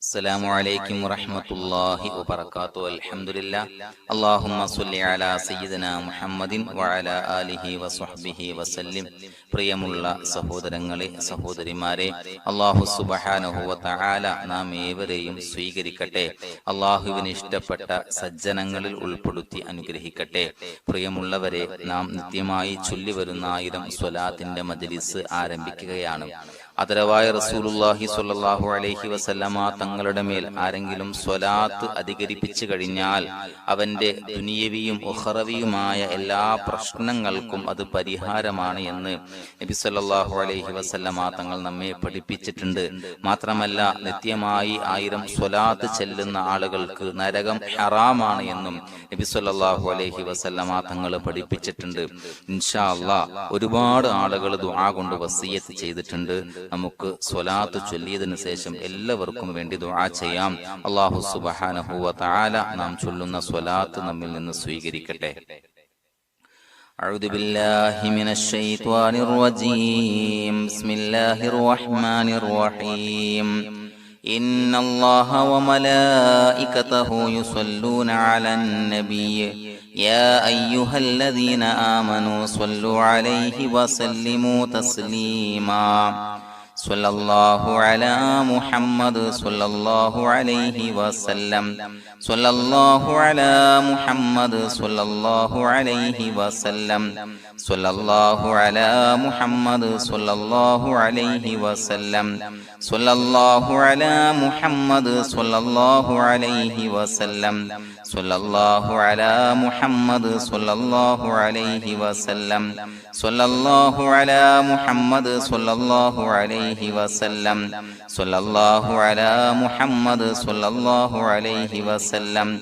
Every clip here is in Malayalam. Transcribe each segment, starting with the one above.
അസ്സലാമു അലൈക്കും വറഹ്മത്തുള്ളാഹി വബറകാതുഹു. അൽഹംദുലില്ലാഹ്. അല്ലാഹുമ്മ സ്വല്ലി അലാ സയ്യിദിനാ മുഹമ്മദിൻ വഅലാ ആലിഹി വസ്വഹ്ബിഹി വസല്ലിം. പ്രിയമുള്ള സഹോദരങ്ങളെ, സഹോദരിമാരെ, അല്ലാഹു സുബ്ഹാനഹു വ തആല നാം ഏവരെയും സ്വീകരിക്കട്ടെ. അല്ലാഹുവിന് ഇഷ്ടപ്പെട്ട സജ്ജനങ്ങളിൽ ഉൾപ്പെടുത്തി അനുഗ്രഹിക്കട്ടെ. പ്രിയമുള്ളവരെ, നാം നിത്യമായി ചൊല്ലിവരുന്ന 1000 സ്വലാത്തിന്റെ മജ്ലിസ് ആരംഭിക്കുകയാണ്. ആദരവായ റസൂലുള്ളാഹി സ്വല്ലല്ലാഹു അലൈഹി വസല്ലമ തങ്ങളുടെ മേൽ ആരെങ്കിലും സ്വലാത്ത് അധികരിപ്പിച്ചു കഴിഞ്ഞാൽ അവന്റെ ദുനിയവിയും ഉഖറവിയുമായ എല്ലാ പ്രശ്നങ്ങൾക്കും അത് പരിഹാരമാണ് എന്ന് നബി സല്ലല്ലാഹു അലൈഹി വസല്ലമ തങ്ങൾ നമ്മെ പഠിപ്പിച്ചിട്ടുണ്ട്. മാത്രമല്ല, നിത്യമായി 1000 സ്വലാത്ത് ചെല്ലുന്ന ആളുകൾക്ക് നരകം ഹറാമാണ് എന്നും നബി സല്ലല്ലാഹു അലൈഹി വസല്ലമ തങ്ങൾ പഠിപ്പിച്ചിട്ടുണ്ട്. ഇൻഷാ അല്ലാഹ് ഒരുപാട് ആളുകൾ ദുആ കൊണ്ട് വസിയത്ത് ചെയ്തിട്ടുണ്ട്. നമുക്ക് സ്വലാത്ത് ചൊല്ലിയതിനു ശേഷം എല്ലാവർക്കും വേണ്ടി ദുആ ചെയ്യാം. അല്ലാഹു സുബ്ഹാനഹു വ തആല നാം ചൊല്ലുന്ന സ്വലാത്ത് നമ്മിൽ നിന്ന് സ്വീകരിക്കട്ടെ. അഊദു ബില്ലാഹി മിനശ് ശൈത്വാനിർ റജീം. ബിസ്മില്ലാഹിർ റഹ്മാനിർ റഹീം. ഇന്നല്ലാഹ വ മലായികതഹു യുസല്ലൂന അലൻ നബിയ്യ് യാ അയ്യുഹല്ലദീന ആമനൂ സ്വല്ലു അലൈഹി വസല്ലിമൂ തസ്ലീമാ. സ്വല്ലല്ലാഹു അലാ മുഹമ്മദ് സ്വല്ലല്ലാഹു അലൈഹി വസല്ലം. സ്വല്ലല്ലാഹു അലാ മുഹമ്മദ് സ്വല്ലല്ലാഹു അലൈഹി വസല്ലം. സ്വല്ലല്ലാഹു അലാ മുഹമ്മദ് സ്വല്ലല്ലാഹു അലൈഹി വസല്ലം. സ്വല്ലല്ലാഹു അലാ മുഹമ്മദ് സ്വല്ലല്ലാഹു അലൈഹി വസല്ലം. സ്വല്ലല്ലാഹു അലാ മുഹമ്മദ് സ്വല്ലല്ലാഹു അലൈഹി വസല്ലം. സ്വല്ലല്ലാഹു അലാ മുഹമ്മദ് സ്വല്ലല്ലാഹു അലൈഹി വസല്ലം. സ്വല്ലല്ലാഹു അലാ മുഹമ്മദ് സ്വല്ലല്ലാഹു അലൈഹി വസല്ലം.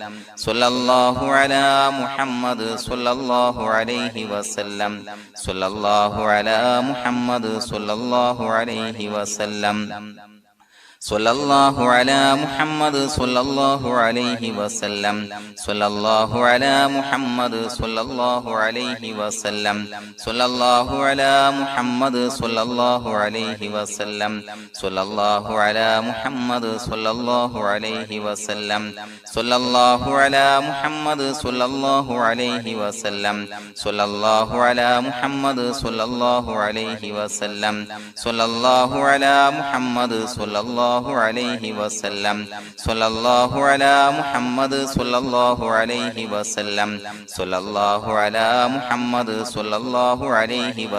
സ്വല്ലല്ലാഹു അലാ മുഹമ്മദ് സ്വല്ലല്ലാഹു അലൈഹി വസല്ലം. സ്വല്ലല്ലാഹു അലാ മുഹമ്മദ് സ്വല്ലല്ലാഹു അലൈഹി വസല്ലം. സ്വല്ലല്ലാഹു അലാ മുഹമ്മദ് സ്വല്ലല്ലാഹു അലൈഹി വസല്ലം. സ്വല്ലല്ലാഹു അലാ മുഹമ്മദ് സ്വല്ലല്ലാഹു അലൈഹി വസല്ലം. സ്വല്ലല്ലാഹു അലാ മുഹമ്മദ് സ്വല്ലല്ലാഹു അലൈഹി വസല്ലം. സ്വല്ലല്ലാഹു അലാ മുഹമ്മദ് സ്വല്ലല്ലാഹു അലൈഹി വസല്ലം. സ്വല്ലല്ലാഹു അലാ മുഹമ്മദ് സ്വല്ലല്ലാഹു അലൈഹി വസല്ലം. സ്വല്ലല്ലാഹു അലാ മുഹമ്മദ് സ്വല്ലല്ലാഹു അലൈഹി വസല്ലം. സ്വല്ലല്ലാഹു അലാ മുഹമ്മദ് സ്വല്ലല്ലാഹു അലൈഹി വസല്ലം. സ്വല്ലല്ലാഹു അലാ മുഹമ്മദ് സ്വല്ലല്ലാഹു അലൈഹി വസല്ലം. സ്വല്ലല്ലാഹു അലാ മുഹമ്മദ് സ്വല്ലല്ലാഹു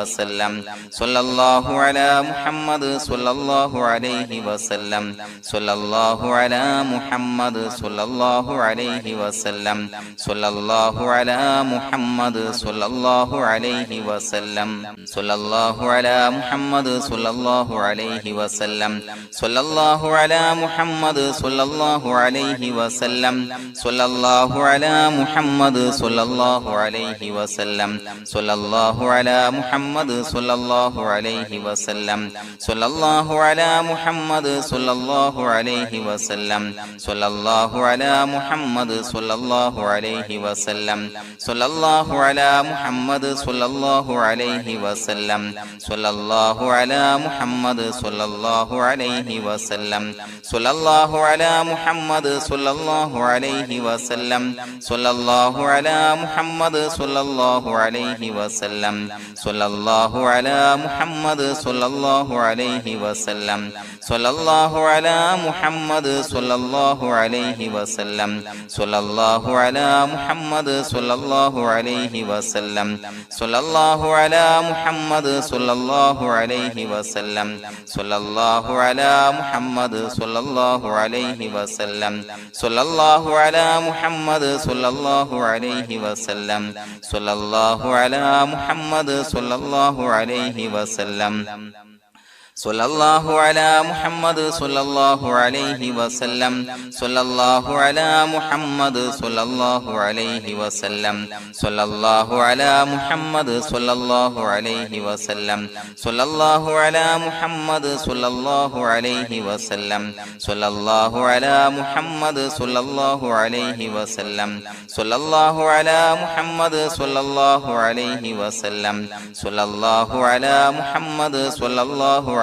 അലൈഹി വസല്ലം. സ്വല്ലല്ലാഹു അലാ മുഹമ്മദ് സ്വല്ലല്ലാഹു അലൈഹി വസല്ലം. സ്വല്ലല്ലാഹു അലാ മുഹമ്മദ് സ്വല്ലല്ലാഹു അലൈഹി വസല്ലം. സ്വല്ലല്ലാഹു അലാ മുഹമ്മദ് സ്വല്ലല്ലാഹു അലൈഹി വസല്ലം. സ്വല്ലല്ലാഹു അലാ മുഹമ്മദ് സ്വല്ലല്ലാഹു അലൈഹി വസല്ലം. സ്വല്ലല്ലാഹു അലാ മുഹമ്മദ് സ്വല്ലല്ലാഹു അലൈഹി വസല്ലം. സ്വല്ലല്ലാഹു അലാ മുഹമ്മദ് സ്വല്ലല്ലാഹു അലൈഹി വസല്ലം. സ്വല്ലല്ലാഹു അലാ മുഹമ്മദ് സ്വല്ലല്ലാഹു അലൈഹി വസല്ലം. സ്വല്ലല്ലാഹു അലാ മുഹമ്മദ് സ്വല്ലല്ലാഹു അലൈഹി വസല്ലം. സ്വല്ലല്ലാഹു അലാ മുഹമ്മദ് സ്വല്ലല്ലാഹു അലൈഹി വസല്ലം. സ്വല്ലല്ലാഹു അലാ മുഹമ്മദ് സ്വല്ലല്ലാഹു അലൈഹി വസല്ലം. സ്വല്ലല്ലാഹു അലാ മുഹമ്മദ് സ്വല്ലല്ലാഹു അലൈഹി വസല്ലം. സ്വല്ലല്ലാഹു അലാ മുഹമ്മദ് സ്വല്ലല്ലാഹു അലൈഹി വസല്ലം. സ്വല്ലല്ലാഹു അലാ മുഹമ്മദ് സ്വല്ലല്ലാഹു അലൈഹി വസല്ലം. സ്വല്ലല്ലാഹു അലാ മുഹമ്മദ് സ്വല്ലല്ലാഹു അലൈഹി വസല്ലം. സ്വല്ലല്ലാഹു അലാ മുഹമ്മദ് സ്വല്ലല്ലാഹു അലൈഹി വസല്ലം. സ്വല്ലല്ലാഹു അലാ മുഹമ്മദ് സ്വല്ലല്ലാഹു അലൈഹി വസല്ലം. സ്വല്ലല്ലാഹു അലാ മുഹമ്മദ് സ്വല്ലല്ലാഹു അലൈഹി വസല്ലം. സ്വല്ലല്ലാഹു അലാ മുഹമ്മദ് സ്വല്ലല്ലാഹു അലൈഹി വസല്ലം. സ്വല്ലല്ലാഹു അലാ മുഹമ്മദ് സ്വല്ലല്ലാഹു അലൈഹി വസല്ലം. സ്വല്ലല്ലാഹു അലാ മുഹമ്മദ് സ്വല്ലല്ലാഹു അലൈഹി വസല്ലം. സ്വല്ലല്ലാഹു അലാ മുഹമ്മദ് സ്വല്ലല്ലാഹു അലൈഹി വസല്ലം. സ്വല്ലല്ലാഹു അലാ മുഹമ്മദ് സ്വല്ലല്ലാഹു അലൈഹി വസല്ലം. സ്വല്ലല്ലാഹു അലാ മുഹമ്മദ് സ്വല്ലല്ലാഹു അലൈഹി വസല്ലം. സ്വല്ലല്ലാഹു അലാ മുഹമ്മദ് സ്വല്ലല്ലാഹു അലൈഹി വസല്ലം. സ്വല്ലല്ലാഹു അലാ മുഹമ്മദ് സ്വല്ലല്ലാഹു അലൈഹി വസല്ലം. സ്വല്ലല്ലാഹു അലാ മുഹമ്മദ് സ്വല്ലല്ലാഹു അലൈഹി വസല്ലം. സ്വല്ലല്ലാഹു അലാ മുഹമ്മദ് സ്വല്ലല്ലാഹു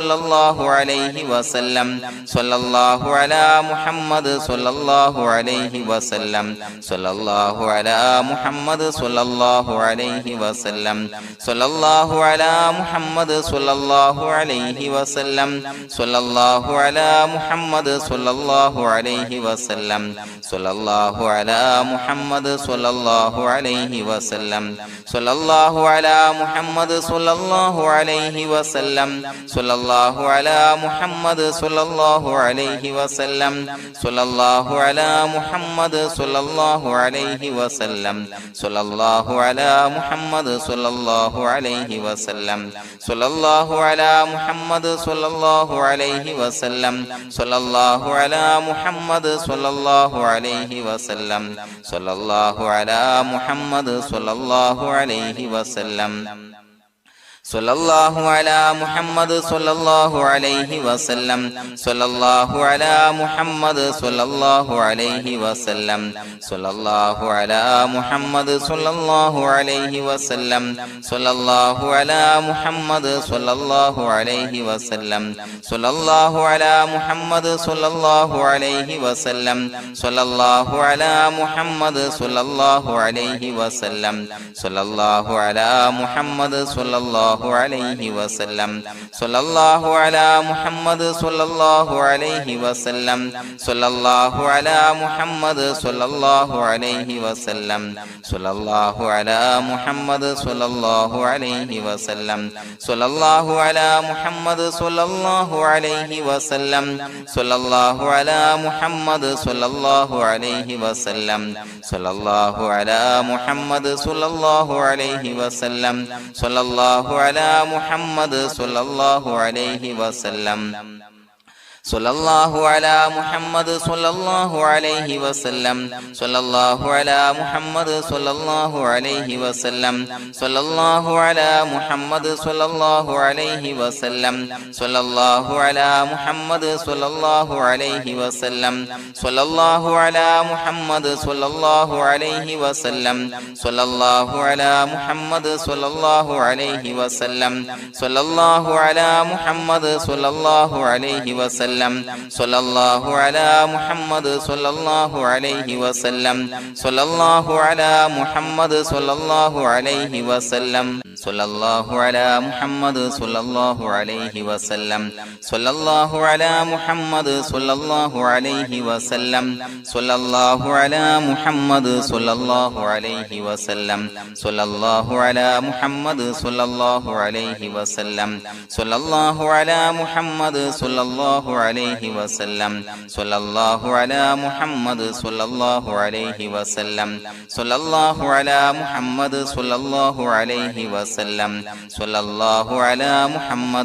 സ്വല്ലല്ലാഹു അലൈഹി വസല്ലം സ്വല്ലല്ലാഹു അലാ മുഹമ്മദ് സ്വല്ലല്ലാഹു അലൈഹി വസല്ലം സ്വല്ലല്ലാഹു അലാ മുഹമ്മദ് സ്വല്ലല്ലാഹു അലൈഹി വസല്ലം സ്വല്ലല്ലാഹു അലാ മുഹമ്മദ് സ്വല്ലല്ലാഹു അലൈഹി വസല്ലം സ്വല്ലല്ലാഹു അലാ മുഹമ്മദ് സ്വല്ലല്ലാഹു അലൈഹി വസല്ലം സ്വല്ലല്ലാഹു അലാ മുഹമ്മദ് സ്വല്ലല്ലാഹു അലൈഹി വസല്ലം സ്വല്ലല്ലാഹു അലാ മുഹമ്മദ് സ്വല്ലല്ലാഹു അലൈഹി വസല്ലം സ്വല്ലല്ലാഹു അലാ മുഹമ്മദ് സ്വല്ലല്ലാഹു അലൈഹി വസല്ലം സ്വല്ലല്ലാഹു അലാ മുഹമ്മദ് സ്വല്ലല്ലാഹു അലൈഹി വസല്ലം സ്വല്ലല്ലാഹു അലാ മുഹമ്മദ് സ്വല്ലല്ലാഹു അലൈഹി വസല്ലം സ്വല്ലല്ലാഹു അലാ മുഹമ്മദ് സ്വല്ലല്ലാഹു അലൈഹി വസല്ലം സ്വല്ലല്ലാഹു അലാ മുഹമ്മദ് സ്വല്ലല്ലാഹു അലൈഹി വസല്ലം സ്വല്ലല്ലാഹു അലാ മുഹമ്മദ് സ്വല്ലല്ലാഹു അലൈഹി വസല്ലം സ്വല്ലല്ലാഹു അലാ മുഹമ്മദ് സ്വല്ലല്ലാഹു അലൈഹി വസല്ലം സ്വല്ലല്ലാഹു അലാ മുഹമ്മദ് സ്വല്ലല്ലാഹു അലൈഹി വസല്ലം സ്വല്ലല്ലാഹു അലാ മുഹമ്മദ് സ്വല്ലല്ലാഹു അലൈഹി വസല്ലം സ്വല്ലല്ലാഹു അലാ മുഹമ്മദ് സ്വല്ലല്ലാഹു അലൈഹി വസല്ലം സ്വല്ലല്ലാഹു അലാ മുഹമ്മദ് സ്വല്ലല്ലാഹു അലൈഹി വസല്ലം സ്വല്ലല്ലാഹു അലാ മുഹമ്മദ് സ്വല്ലല്ലാഹു അലൈഹി വസല്ലം സ്വല്ലല്ലാഹു അലാ മുഹമ്മദ് സ്വല്ലല്ലാഹു അലൈഹി വസല്ലം സ്വല്ലല്ലാഹു അലാ മുഹമ്മദ് സ്വല്ലല്ലാഹു അലൈഹി വസല്ലം സ്വല്ലല്ലാഹു അലാ മുഹമ്മദ് സ്വല്ലല്ലാഹു അലൈഹി വസല്ലം സ്വല്ലല്ലാഹു അലാ മുഹമ്മദ് സ്വല്ലല്ലാഹു അലൈഹി വസല്ലം സ്വല്ലല്ലാഹു അലാ മുഹമ്മദ് സ്വല്ലല്ലാഹു അലൈഹി വസല്ലം സ്വല്ലല്ലാഹു അലാ മുഹമ്മദ് സ്വല്ലല്ലാഹു അലൈഹി വസല്ലം സ്വല്ലല്ലാഹു അലാ മുഹമ്മദ് സ്വല്ലല്ലാഹു അലൈഹി വസല്ലം സ്വല്ലല്ലാഹു അലാ മുഹമ്മദ് സ്വല്ലല്ലാഹു അലൈഹി വസല്ലം സ്വല്ലല്ലാഹു അലാ മുഹമ്മദ് സ്വല്ലല്ലാഹു അലൈഹി വസല്ലം സ്വല്ലല്ലാഹു അലാ മുഹമ്മദ് സ്വല്ലല്ലാഹു അലൈഹി വസല്ലം സ്വല്ലല്ലാഹു അലാ മുഹമ്മദ് സ്വല്ലല്ലാഹു അലൈഹി വസല്ലം സ്വല്ലല്ലാഹു അലാ മുഹമ്മദ് സ്വല്ലല്ലാഹു അലൈഹി വസല്ലം സ്വല്ലല്ലാഹു അലാ മുഹമ്മദ് സ്വല്ലല്ലാഹു അലൈഹി വസല്ലം സ്വല്ലല്ലാഹു അലാ മുഹമ്മദ് സ്വല്ലല്ലാഹു അലൈഹി വസല്ലം സ്വല്ലല്ലാഹു അലാ മുഹമ്മദ് സ്വല്ലല്ലാഹു അലൈഹി വസല്ലം സ്വല്ലല്ലാഹു അലാ മുഹമ്മദ് സ്വല്ലല്ലാഹു അലൈഹി വസല്ലം സ്വല്ലല്ലാഹു അലാ മുഹമ്മദ് സ്വല്ലല്ലാഹു അലൈഹി വസല്ലം സ്വല്ലല്ലാഹു അലാ മുഹമ്മദ് സ്വല്ലല്ലാഹു അലൈഹി വസല്ലം സ്വല്ലല്ലാഹു അലാ മുഹമ്മദ് സ്വല്ലല്ലാഹു അലൈഹി വസല്ലം സ്വല്ലല്ലാഹു അലാ മുഹമ്മദ് സ്വല്ലല്ലാഹു അലൈഹി വസല്ലം സ്വല്ലല്ലാഹു അലാ മുഹമ്മദ് സ്വല്ലല്ലാഹു അലൈഹി വസല്ലം സ്വല്ലല്ലാഹു അലാ മുഹമ്മദ് സ്വല്ലല്ലാഹു അലൈഹി വസല്ലം സ്വല്ലല്ലാഹു അലാ മുഹമ്മദ് സ്വല്ലല്ലാഹു അലൈഹി വസല്ലം സ്വല്ലല്ലാഹു അലാ മുഹമ്മദ് സ്വല്ലല്ലാഹു അലൈഹി വസല്ലം സ്വല്ലല്ലാഹു അലാ മുഹമ്മദ് സ്വല്ലല്ലാഹു അലൈഹി വസല്ലം സ്വല്ലല്ലാഹു അലാ മുഹമ്മദ് സ്വല്ലല്ലാഹു അലൈഹി വസല്ലം സ്വല്ലല്ലാഹു അലാ മുഹമ്മദ്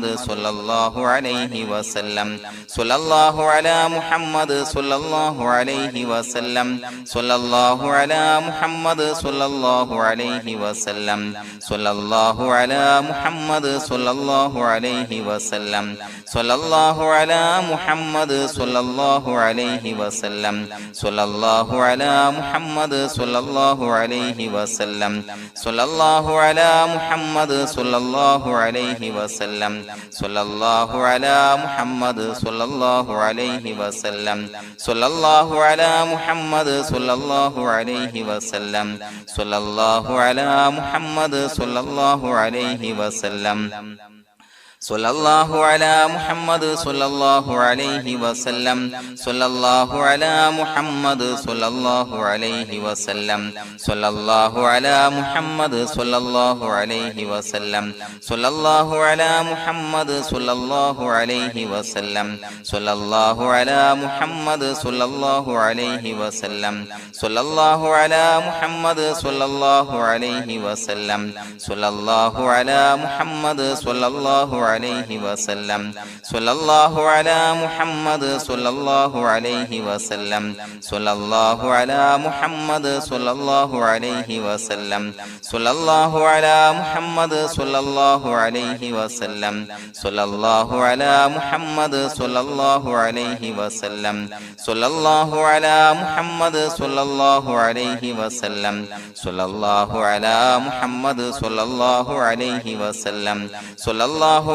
സ്വല്ലല്ലാഹു അലൈഹി വസല്ലം സ്വല്ലല്ലാഹു അലാ മുഹമ്മദ് സ്വല്ലല്ലാഹു അലൈഹി വസല്ലം സ്വല്ലല്ലാഹു അലാ മുഹമ്മദ് സ്വല്ലല്ലാഹു അലൈഹി വസല്ലം സ്വല്ലല്ലാഹു അലാ മുഹമ്മദ് സ്വല്ലല്ലാഹു അലൈഹി വസല്ലം സ്വല്ലല്ലാഹു അലാ മുഹമ്മദ് സ്വല്ലല്ലാഹു അലൈഹി വസല്ലം സ്വല്ലല്ലാഹു അലാ മുഹമ്മദ് സ്വല്ലല്ലാഹു അലൈഹി വസല്ലം സ്വല്ലല്ലാഹു അലാ മുഹമ്മദ് സ്വല്ലല്ലാഹു അലൈഹി വസല്ലം സ്വല്ലല്ലാഹു അലാ മുഹമ്മദ് സ്വല്ലല്ലാഹു അലൈഹി വസല്ലം സ്വല്ലല്ലാഹു അലാ മുഹമ്മദ് സ്വല്ലല്ലാഹു അലൈഹി വസല്ലം സ്വല്ലല്ലാഹു അലാ മുഹമ്മദ് സ്വല്ലല്ലാഹു അലൈഹി വസല്ലം സ്വല്ലല്ലാഹു അലാ മുഹമ്മദ് സ്വല്ലല്ലാഹു അലൈഹി വസല്ലം സ്വല്ലല്ലാഹു അലാ മുഹമ്മദ് സ്വല്ലല്ലാഹു അലൈഹി വസല്ലം സ്വല്ലല്ലാഹു അലാ മുഹമ്മദ് സ്വല്ലല്ലാഹു അലൈഹി വസല്ലം സ്വല്ലല്ലാഹു അലാ മുഹമ്മദ് സ്വല്ലല്ലാഹു അലൈഹി വസല്ലം സ്വല്ലല്ലാഹു അലാ മുഹമ്മദ് സ്വല്ലല്ലാഹു അലൈഹി വസല്ലം സ്വല്ലല്ലാഹു അലാ മുഹമ്മദ് സ്വല്ലല്ലാഹു അലൈഹി വസല്ലം സ്വല്ലല്ലാഹു അലാ മുഹമ്മദ് സ്വല്ലല്ലാഹു അലൈഹി വസല്ലം സ്വല്ലല്ലാഹു അലാ മുഹമ്മദ് സ്വല്ലല്ലാഹു അലൈഹി വസല്ലം സ്വല്ലല്ലാഹു അലാ മുഹമ്മദ് സ്വല്ലല്ലാഹു അലൈഹി വസല്ലം സ്വല്ലല്ലാഹു അലാ മുഹമ്മദ് സ്വല്ലല്ലാഹു അലൈഹി വസല്ലം സ്വല്ലല്ലാഹു അലാ മുഹമ്മദ് സ്വല്ലല്ലാഹു അലൈഹി വസല്ലം സ്വല്ലല്ലാഹു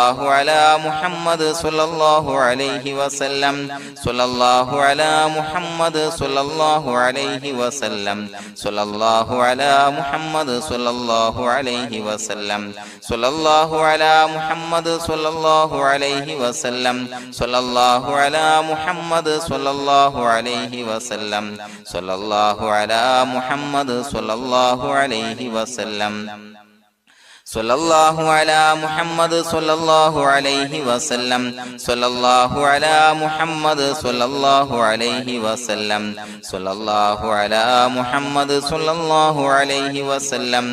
സ്വല്ലല്ലാഹു അലാ മുഹമ്മദ് സ്വല്ലല്ലാഹു അലൈഹി വസല്ലം സ്വല്ലല്ലാഹു അലാ മുഹമ്മദ് സ്വല്ലല്ലാഹു അലൈഹി വസല്ലം സ്വല്ലല്ലാഹു അലാ മുഹമ്മദ് സ്വല്ലല്ലാഹു അലൈഹി വസല്ലം സ്വല്ലല്ലാഹു അലാ മുഹമ്മദ് സ്വല്ലല്ലാഹു അലൈഹി വസല്ലം സ്വല്ലല്ലാഹു അലാ മുഹമ്മദ് സ്വല്ലല്ലാഹു അലൈഹി വസല്ലം സ്വല്ലല്ലാഹു അലാ മുഹമ്മദ് സ്വല്ലല്ലാഹു അലൈഹി വസല്ലം സ്വല്ലല്ലാഹു അലാ മുഹമ്മദ് സ്വല്ലല്ലാഹു അലൈഹി വസല്ലം സ്വല്ലല്ലാഹു അലാ മുഹമ്മദ് സ്വല്ലല്ലാഹു അലൈഹി വസല്ലം സ്വല്ലല്ലാഹു അലാ മുഹമ്മദ് സ്വല്ലല്ലാഹു അലൈഹി വസല്ലം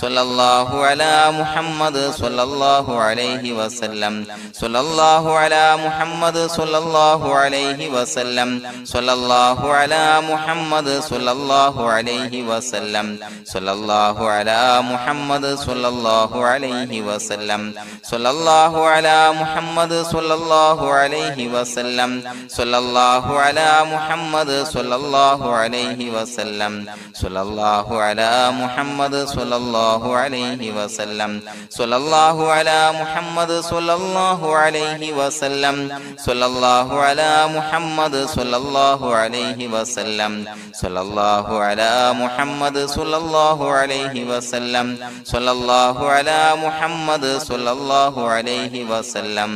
സ്വല്ലല്ലാഹു അലാ മുഹമ്മദ് സ്വല്ലല്ലാഹു അലൈഹി വസല്ലം സ്വല്ലല്ലാഹു അലാ മുഹമ്മദ് സ്വല്ലല്ലാഹു അലൈഹി വസല്ലം സ്വല്ലല്ലാഹു അലാ മുഹമ്മദ് സ്വല്ലല്ലാഹു അലൈഹി വസല്ലം സ്വല്ലല്ലാഹു അലാ മുഹമ്മദ് സ്വല്ലല്ലാഹു അലൈഹി വസല്ലം സ്വല്ലല്ലാഹു അലാ മുഹമ്മദ് സ്വല്ലല്ലാഹു അലൈഹി വസല്ലം സ്വല്ലല്ലാഹു അലാ മുഹമ്മദ് സ്വല്ലല്ലാഹു അലൈഹി വസല്ലം സ്വല്ലല്ലാഹു അലാ മുഹമ്മദ് സ്വല്ലല്ലാഹു അലൈഹി വസല്ലം സ്വല്ലല്ലാഹു അലാ മുഹമ്മദ് സ്വല്ലല്ലാഹു അലൈഹി വസല്ലം സ്വല്ലല്ലാഹു അലാ മുഹമ്മദ് സ്വല്ലല്ലാഹു അലൈഹി വസല്ലം സ്വല്ലല്ലാഹു അലാ മുഹമ്മദ് സ്വല്ലല്ലാഹു അലൈഹി വസല്ലം സ്വല്ലല്ലാഹു അലാ മുഹമ്മദ് സ്വല്ലല്ലാഹു അലൈഹി വസല്ലം സ്വല്ലല്ലാഹു അലാ മുഹമ്മദ് സ്വല്ലല്ലാഹു അലൈഹി വസല്ലം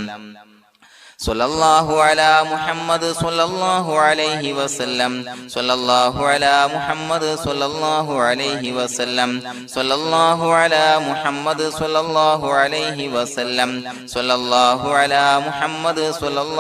സ്വല്ലല്ലാഹു അലാ മുഹമ്മദ് സ്വല്ലല്ലാഹു അലൈഹി വസല്ലം സ്വല്ലല്ലാഹു അലാ മുഹമ്മദ് സ്വല്ലല്ലാഹു അലൈഹി വസല്ലം സ്വല്ലല്ലാഹു അലാ മുഹമ്മദ് സ്വല്ലല്ലാഹു അലൈഹി വസല്ലം സ്വല്ലല്ലാഹു അലാ മുഹമ്മദ് സ്വല്ലല്ലാഹു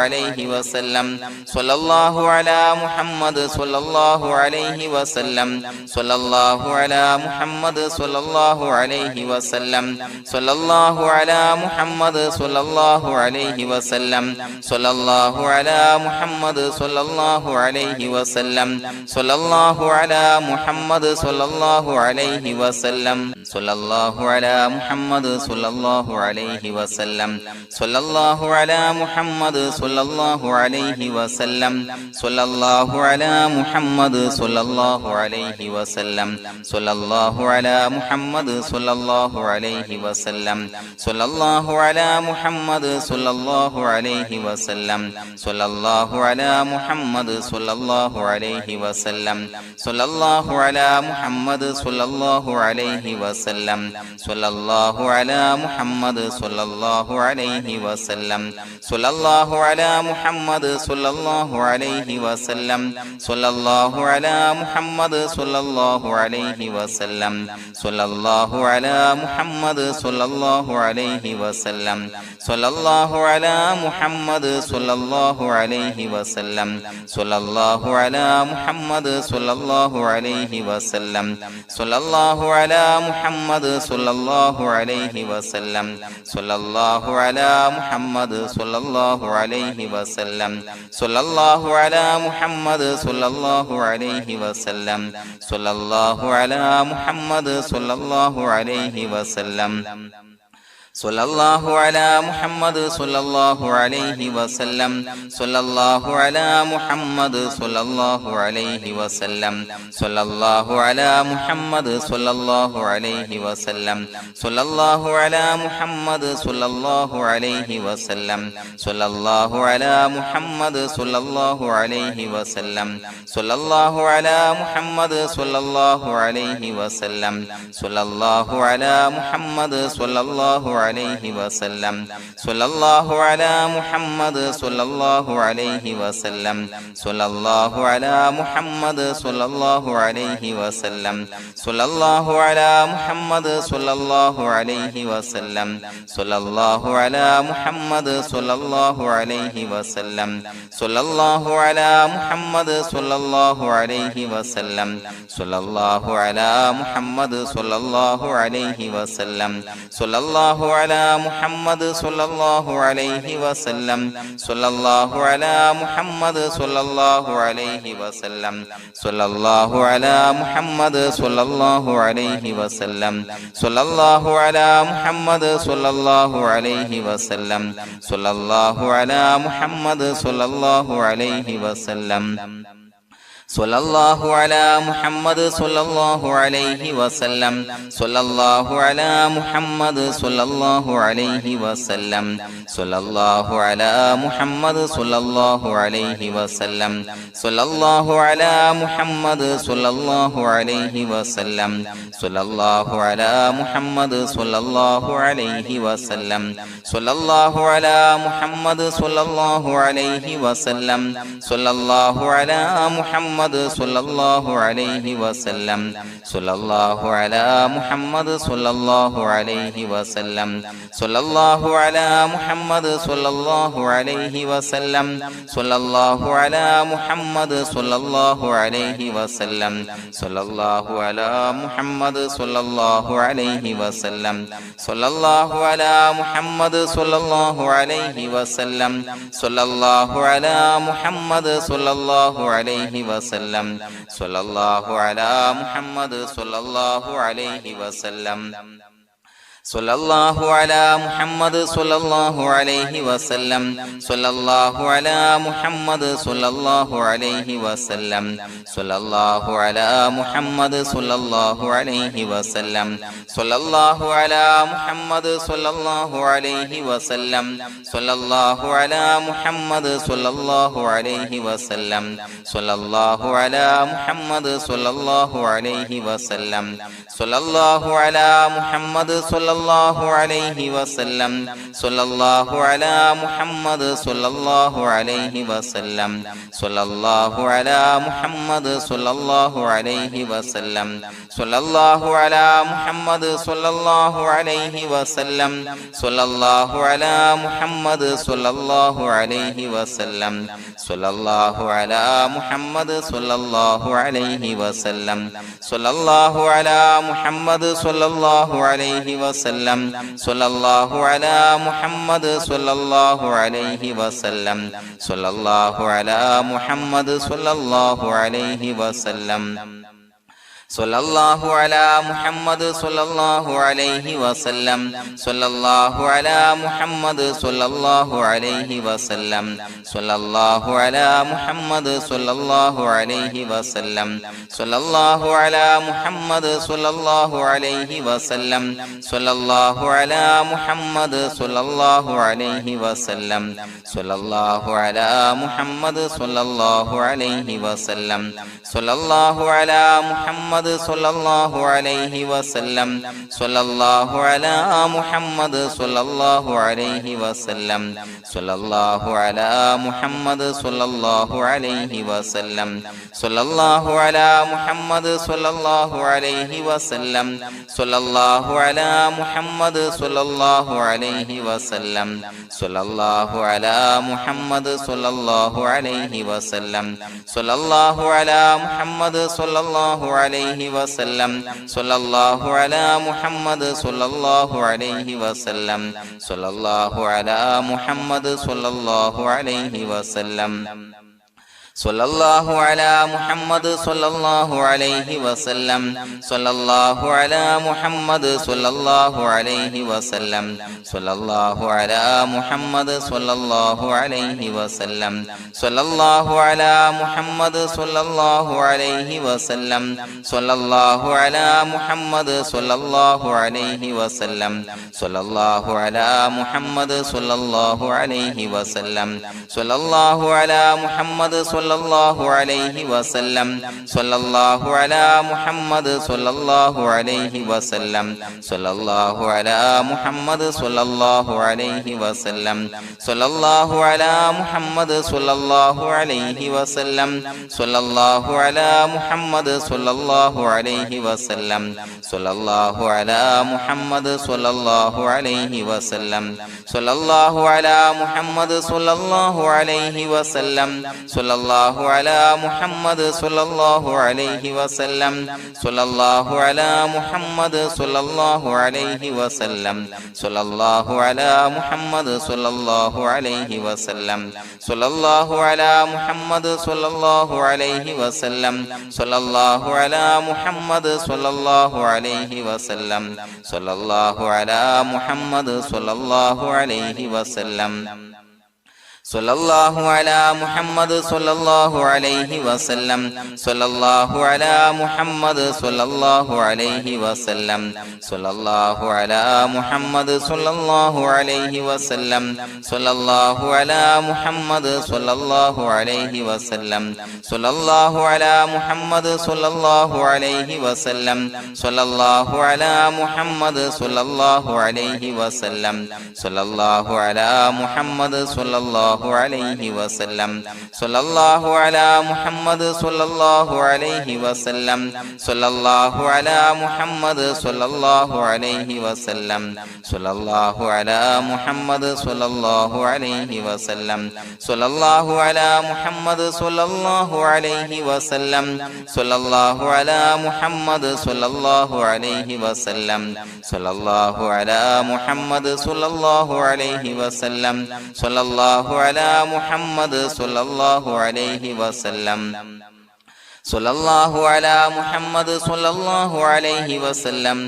അലൈഹി വസല്ലം സ്വല്ലല്ലാഹു അലാ മുഹമ്മദ് സ്വല്ലല്ലാഹു അലൈഹി വസല്ലം സ്വല്ലല്ലാഹു അലാ മുഹമ്മദ് സ്വല്ലല്ലാഹു അലൈഹി വസല്ലം സ്വല്ലല്ലാഹു അലാ മുഹമ്മദ് സ്വല്ലല്ലാഹു അലൈഹി വസല്ലം സ്വല്ലല്ലാഹു അലാ മുഹമ്മദ് സ്വല്ലല്ലാഹു അലൈഹി വസല്ലം സ്വല്ലല്ലാഹു അലാ മുഹമ്മദ് സ്വല്ലല്ലാഹു അലൈഹി വസല്ലം സ്വല്ലല്ലാഹു അലാ മുഹമ്മദ് സ്വല്ലല്ലാഹു അലൈഹി വസല്ലം സ്വല്ലല്ലാഹു അലാ മുഹമ്മദ് സ്വല്ലല്ലാഹു അലൈഹി വസല്ലം സ്വല്ലല്ലാഹു അലാ മുഹമ്മദ് സ്വല്ലല്ലാഹു അലൈഹി വസല്ലം സ്വല്ലല്ലാഹു അലാ മുഹമ്മദ് സ്വല്ലല്ലാഹു അലൈഹി വസല്ലം സ്വല്ലല്ലാഹു അലാ മുഹമ്മദ് സ്വല്ലല്ലാഹു അലൈഹി വസല്ലം സ്വല്ലല്ലാഹു അലാ മുഹമ്മദ് സ്വല്ലല്ലാഹു അലൈഹി വസല്ലം സ്വല്ലല്ലാഹു അലാ മുഹമ്മദ് സ്വല്ലല്ലാഹു അലൈഹി വസല്ലം സ്വല്ലല്ലാഹു അലാ മുഹമ്മദ് സ്വല്ലല്ലാഹു അലൈഹി വസല്ലം സ്വല്ലല്ലാഹു അലാ മുഹമ്മദ് സ്വല്ലല്ലാഹു അലൈഹി വസല്ലം സ്വല്ലല്ലാഹു അലാ മുഹമ്മദ് സ്വല്ലല്ലാഹു അലൈഹി വസല്ലം സ്വല്ലല്ലാഹു അലാ മുഹമ്മദ് സ്വല്ലല്ലാഹു അലൈഹി വസല്ലം സ്വല്ലല്ലാഹു അലാ മുഹമ്മദ് സ്വല്ലല്ലാഹു അലൈഹി വസല്ലം സ്വല്ലല്ലാഹു അലാ മുഹമ്മദ് സ്വല്ലല്ലാഹു അലൈഹി വസല്ലം സ്വല്ലല്ലാഹു അലാ മുഹമ്മദ് സ്വല്ലല്ലാഹു അലൈഹി വസല്ലം സ്വല്ലല്ലാഹു അലാ മുഹമ്മദ് സ്വല്ലല്ലാഹു അലൈഹി വസല്ലം സ്വല്ലല്ലാഹു അലാ മുഹമ്മദ് സ്വല്ലല്ലാഹു അലൈഹി വസല്ലം സ്വല്ലല്ലാഹു അലാ മുഹമ്മദ് സ്വല്ലല്ലാഹു അലൈഹി വസല്ലം സ്വല്ലല്ലാഹു അലാ മുഹമ്മദ് സ്വല്ലല്ലാഹു അലൈഹി വസല്ലം സ്വല്ലല്ലാഹു അലാ മുഹമ്മദ് സ്വല്ലല്ലാഹു അലൈഹി വസല്ലം സ്വല്ലല്ലാഹു അലാ മുഹമ്മദ് സ്വല്ലല്ലാഹു അലൈഹി വസല്ലം സ്വല്ലല്ലാഹു അലാ മുഹമ്മദ് സ്വല്ലല്ലാഹു അലൈഹി വസല്ലം സ്വല്ലല്ലാഹു അലാ മുഹമ്മദ് സ്വല്ലല്ലാഹു അലൈഹി വസല്ലം സ്വല്ലല്ലാഹു അലാ മുഹമ്മദ് സ്വല്ലല്ലാഹു അലൈഹി വസല്ലം സ്വല്ലല്ലാഹു അലാ മുഹമ്മദ് സ്വല്ലല്ലാഹു അലൈഹി വസല്ലം സ്വല്ലല്ലാഹു അലാ മുഹമ്മദ് സ്വല്ലല്ലാഹു അലൈഹി വസല്ലം സ്വല്ലല്ലാഹു അലാ മുഹമ്മദ് സ്വല്ലല്ലാഹു അലൈഹി വസല്ലം സ്വല്ലല്ലാഹു അലാ മുഹമ്മദ് സ്വല്ലല്ലാഹു അലൈഹി വസല്ലം സ്വല്ലല്ലാഹു അലാ മുഹമ്മദ് സ്വല്ലല്ലാഹു അലൈഹി വസല്ലം സ്വല്ലല്ലാഹു അലാ മുഹമ്മദ് സ്വല്ലല്ലാഹു അലൈഹി വസല്ലം സ്വല്ലല്ലാഹു അലാ മുഹമ്മദ് സ്വല്ലല്ലാഹു അലൈഹി വസല്ലം സ്വല്ലല്ലാഹു അലാ മുഹമ്മദ് സ്വല്ലല്ലാഹു അലൈഹി വസല്ലം സ്വല്ലല്ലാഹു അലാ മുഹമ്മദ് സ്വല്ലല്ലാഹു അലൈഹി വസല്ലം സ്വല്ലല്ലാഹു അലാ മുഹമ്മദ് സ്വല്ലല്ലാഹു അലൈഹി വസല്ലം സ്വല്ലല്ലാഹു അലാ മുഹമ്മദ് സ്വല്ലല്ലാഹു അലൈഹി വസല്ലം സ്വല്ലല്ലാഹു അലാ മുഹമ്മദ് സ്വല്ലല്ലാഹു അലൈഹി വസല്ലം സ്വല്ലല്ലാഹു അലാ മുഹമ്മദ് സ്വല്ലല്ലാഹു അലൈഹി വസല്ലം സ്വല്ലല്ലാഹു അലാ മുഹമ്മദ് സ്വല്ലല്ലാഹു അലൈഹി വസല്ലം സ്വല്ലല്ലാഹു അലാ മുഹമ്മദ് സ്വല്ലല്ലാഹു അലൈഹി വസല്ലം സ്വല്ലല്ലാഹു അലാ മുഹമ്മദ് സ്വല്ലല്ലാഹു അലൈഹി വസല്ലം സ്വല്ലല്ലാഹു അലാ മുഹമ്മദ് സ്വല്ലല്ലാഹു അലൈഹി വസല്ലം സ്വല്ലല്ലാഹു അലാ മുഹമ്മദ് സ്വല്ലല്ലാഹു അലൈഹി വസല്ലം സ്വല്ലല്ലാഹു അലാ മുഹമ്മദ് സ്വല്ലല്ലാഹു അലൈഹി വസല്ലം സ്വല്ലല്ലാഹു അലാ മുഹമ്മദ് സ്വല്ലല്ലാഹു അലൈഹി വസല്ലം സ്വല്ലല്ലാഹു അലാ മുഹമ്മദ് സ്വല്ലല്ലാഹു അലൈഹി വസല്ലം സ്വല്ലല്ലാഹു അലാ മുഹമ്മദ് സ്വല്ലല്ലാഹു അലൈഹി വസല്ലം സ്വല്ലല്ലാഹു അലാ മുഹമ്മദ് സ്വല്ലല്ലാഹു അലൈഹി വസല്ലം സ്വല്ലല്ലാഹു അലാ മുഹമ്മദ് സ്വല്ലല്ലാഹു അലൈഹി വസല്ലം സ്വല്ലല്ലാഹു അലാ മുഹമ്മദ് സ്വല്ലല്ലാഹു അലൈഹി വസല്ലം സ്വല്ലല്ലാഹു അലാ മുഹമ്മദ് സ്വല്ലല്ലാഹു അലൈഹി വസല്ലം സ്വല്ലല്ലാഹു അലാ മുഹമ്മദ് സ്വല്ലല്ലാഹു അലൈഹി വസല്ലം സ്വല്ലല്ലാഹു അലാ മുഹമ്മദ് സ്വല്ലല്ലാഹു അലൈഹി വസല്ലം സ്വല്ലല്ലാഹു അലാ മുഹമ്മദ് സ്വല്ലല്ലാഹു അലൈഹി വസല്ലം സ്വല്ലല്ലാഹു അലാ മുഹമ്മദ് സ്വല്ലല്ലാഹു അലൈഹി വസല്ലം സ്വല്ലല്ലാഹു അലാ മുഹമ്മദ് സ്വല്ലല്ലാഹു അലൈഹി വസല്ലം സ്വല്ലല്ലാഹു അലാ മുഹമ്മദ് സ്വല്ലല്ലാഹു അലൈഹി വസല്ലം സ്വല്ലല്ലാഹു അലാ മുഹമ്മദ് സ്വല്ലല്ലാഹു അലൈഹി വസല്ലം സ്വല്ലല്ലാഹു അലാ മുഹമ്മദ് സ്വല്ലല്ലാഹു അലൈഹി വസല്ലം സ്വല്ലല്ലാഹു അലാ മുഹമ്മദ് സ്വല്ലല്ലാഹു അലൈഹി വസല്ലം സ്വല്ലല്ലാഹു അലാ മുഹമ്മദ് സ്വല്ലല്ലാഹു അലൈഹി വസല്ലം സ്വല്ലല്ലാഹു അലാ മുഹമ്മദ് സ്വല്ലല്ലാഹു അലൈഹി വസല്ലം സ്വല്ലല്ലാഹു അലാ മുഹമ്മദ് സ്വല്ലല്ലാഹു അലൈഹി വസല്ലം സ്വല്ലല്ലാഹു അലാ മുഹമ്മദ് സ്വല്ലല്ലാഹു അലൈഹി വസല്ലം സ്വല്ലല്ലാഹു അലാ മുഹമ്മദ് സ്വല്ലല്ലാഹു അലൈഹി വസല്ലം സ്വല്ലല്ലാഹു അലാ മുഹമ്മദ് സ്വല്ലല്ലാഹു അലൈഹി വസല്ലം സ്വല്ലല്ലാഹു അലാ മുഹമ്മദ് സ്വല്ലല്ലാഹു അലൈഹി വസല്ലം സ്വല്ലല്ലാഹു അലാ മുഹമ്മദ് സ്വല്ലല്ലാഹു അലൈഹി വസല്ലം സ്വല്ലല്ലാഹു അലാ മുഹമ്മദ് സ്വല്ലല്ലാഹു അലൈഹി വസല്ലം സ്വല്ലല്ലാഹു അലാ മുഹമ്മദ് സ്വല്ലല്ലാഹു അലൈഹി വസല്ലം സ്വല്ലല്ലാഹു അലാ മുഹമ്മദ് സ്വല്ലല്ലാഹു അലൈഹി വസല്ലം സ്വല്ലല്ലാഹു അലാ മുഹമ്മദ് സ്വല്ലല്ലാഹു അലൈഹി വസല്ലം സ്വല്ലല്ലാഹു അലാ മുഹമ്മദ് സ്വല്ലല്ലാഹു അലൈഹി വസല്ലം സ്വല്ലല്ലാഹു അലാ മുഹമ്മദ് സ്വല്ലല്ലാഹു അലൈഹി വസല്ലം സ്വല്ലല്ലാഹു അലാ മുഹമ്മദ് സ്വല്ലല്ലാഹു അലൈഹി വസല്ലം സ്വല്ലല്ലാഹു അലാ മുഹമ്മദ് സ്വല്ലല്ലാഹു അലൈഹി വസല്ലം സ്വല്ലല്ലാഹു അലാ മുഹമ്മദ് സ്വല്ലല്ലാഹു അലൈഹി വസല്ലം സ്വല്ലല്ലാഹു അലാ മുഹമ്മദ് സ്വല്ലല്ലാഹു അലൈഹി വസല്ലം സ്വല്ലല്ലാഹു അലാ മുഹമ്മദ് സ്വല്ലല്ലാഹു അലൈഹി വസല്ലം സ്വല്ലല്ലാഹു അലാ മുഹമ്മദ് സ്വല്ലല്ലാഹു അലൈഹി വസല്ലം സ്വല്ലല്ലാഹു അലാ മുഹമ്മദ് സ്വല്ലല്ലാഹു അലൈഹി വസല്ലം സ്വല്ലല്ലാഹു അലാ മുഹമ്മദ് സ്വല്ലല്ലാഹു അലൈഹി വസല്ലം സ്വല്ലല്ലാഹു അലാ മുഹമ്മദ് സ്വല്ലല്ലാഹു അലൈഹി വസല്ലം സ്വല്ലല്ലാഹു അലാ മുഹമ്മദ് സ്വല്ലല്ലാഹു അലൈഹി വസല്ലം സ്വല്ലല്ലാഹു അലാ മുഹമ്മദ് സ്വല്ലല്ലാഹു അലൈഹി വസല്ലം സ്വല്ലല്ലാഹു അലാ മുഹമ്മദ് സ്വല്ലല്ലാഹു അലൈഹി വസല്ലം സ്വല്ലല്ലാഹു അലാ മുഹമ്മദ് സ്വല്ലല്ലാഹു അലൈഹി വസല്ലം സ്വല്ലല്ലാഹു അലാ മുഹമ്മദ് സ്വല്ലല്ലാഹു അലൈഹി വസല്ലം സ്വല്ലല്ലാഹു അലാ മുഹമ്മദ് സ്വല്ലല്ലാഹു അലൈഹി വസല്ലം സ്വല്ലല്ലാഹു അലാ മുഹമ്മദ് സ്വല്ലല്ലാഹു അലൈഹി വസല്ലം സ്വല്ലല്ലാഹു അലാ മുഹമ്മദ് സ്വല്ലല്ലാഹു അലൈഹി വസല്ലം സ്വല്ലല്ലാഹു അലാ മുഹമ്മദ് സ്വല്ലല്ലാഹു അലൈഹി വസല്ലം സ്വല്ലല്ലാഹു അലാ മുഹമ്മദ് സ്വല്ലല്ലാഹു അലൈഹി വസല്ലം സ്വല്ലല്ലാഹു അലാ മുഹമ്മദ് സ്വല്ലല്ലാഹു അലൈഹി വസല്ലം സ്വല്ലല്ലാഹു അലാ മുഹമ്മദ് സ്വല്ലല്ലാഹു അലൈഹി വസല്ലം സ്വല്ലല്ലാഹു അലാ മുഹമ്മദ് സ്വല്ലല്ലാഹു അലൈഹി വസല്ലം സ്വല്ലല്ലാഹു അലാ മുഹമ്മദ് സ്വല്ലല്ലാഹു അലൈഹി വസല്ലം സ്വല്ലല്ലാഹു അലാ മുഹമ്മദ് സ്വല്ലല്ലാഹു അലൈഹി വസല്ലം സ്വല്ലല്ലാഹു അലാ മുഹമ്മദ് സ്വല്ലല്ലാഹു അലൈഹി വസല്ലം സ്വല്ലല്ലാഹു അലാ മുഹമ്മദ് സ്വല്ലല്ലാഹു അലൈഹി വസല്ലം സ്വല്ലല്ലാഹു അലാ മുഹമ്മദ് സ്വല്ലല്ലാഹു അലൈഹി വസല്ലം സ്വല്ലല്ലാഹു അലാ മുഹമ്മദ് സ്വല്ലല്ലാഹു അലൈഹി വസല്ലം സ്വല്ലല്ലാഹു അലാ മുഹമ്മദ് സ്വല്ലല്ലാഹു അലൈഹി വസല്ലം സ്വല്ലല്ലാഹു അലാ മുഹമ്മദ് സ്വല്ലല്ലാഹു അലൈഹി വസല്ലം സ്വല്ലല്ലാഹു അലാ മുഹമ്മദ് സ്വല്ലല്ലാഹു അലൈഹി വസല്ലം സ്വല്ലല്ലാഹു അലാ മുഹമ്മദ് സ്വല്ലല്ലാഹു അലൈഹി വസല്ലം സ്വല്ലല്ലാഹു അലാ മുഹമ്മദ് സ്വല്ലല്ലാഹു അലൈഹി വസല്ലം സ്വല്ലല്ലാഹു അലാ മുഹമ്മദ് സ്വല്ലല്ലാഹു അലൈഹി വസല്ലം സ്വല്ലല്ലാഹു അലാ മുഹമ്മദ് സ്വല്ലല്ലാഹു അലൈഹി വസല്ലം സ്വല്ലല്ലാഹു അലാ മുഹമ്മദ് സ്വല്ലല്ലാഹു അലൈഹി വസല്ലം സ്വല്ലല്ലാഹു അലാ മുഹമ്മദ് സ്വല്ലല്ലാഹു അലൈഹി വസല്ലം സ്വല്ലല്ലാഹു അലാ മുഹമ്മദ് സ്വല്ലല്ലാഹു അലൈഹി വസല്ലം സ്വല്ലല്ലാഹു അലാ മുഹമ്മദ് സ്വല്ലല്ലാഹു അലൈഹി വസല്ലം സ്വല്ലല്ലാഹു അലാ മുഹമ്മദ് സ്വല്ലല്ലാഹു അലൈഹി വസല്ലം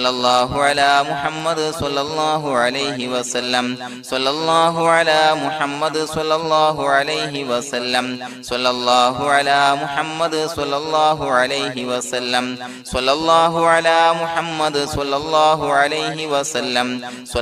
സ്വല്ലല്ലാഹു അലാ മുഹമ്മദ് സ്വല്ലല്ലാഹു അലൈഹി വസല്ലം സ്വല്ലല്ലാഹു അലാ മുഹമ്മദ് സ്വല്ലല്ലാഹു അലൈഹി വസല്ലം സ്വല്ലല്ലാഹു അലാ മുഹമ്മദ് സ്വല്ലല്ലാഹു അലൈഹി വസല്ലം സ്വല്ലല്ലാഹു അലാ മുഹമ്മദ് സ്വല്ലല്ലാഹു അലൈഹി വസല്ലം സ്വല്ലല്ലാഹു അലാ മുഹമ്മദ് സ്വല്ലല്ലാഹു അലൈഹി വസല്ലം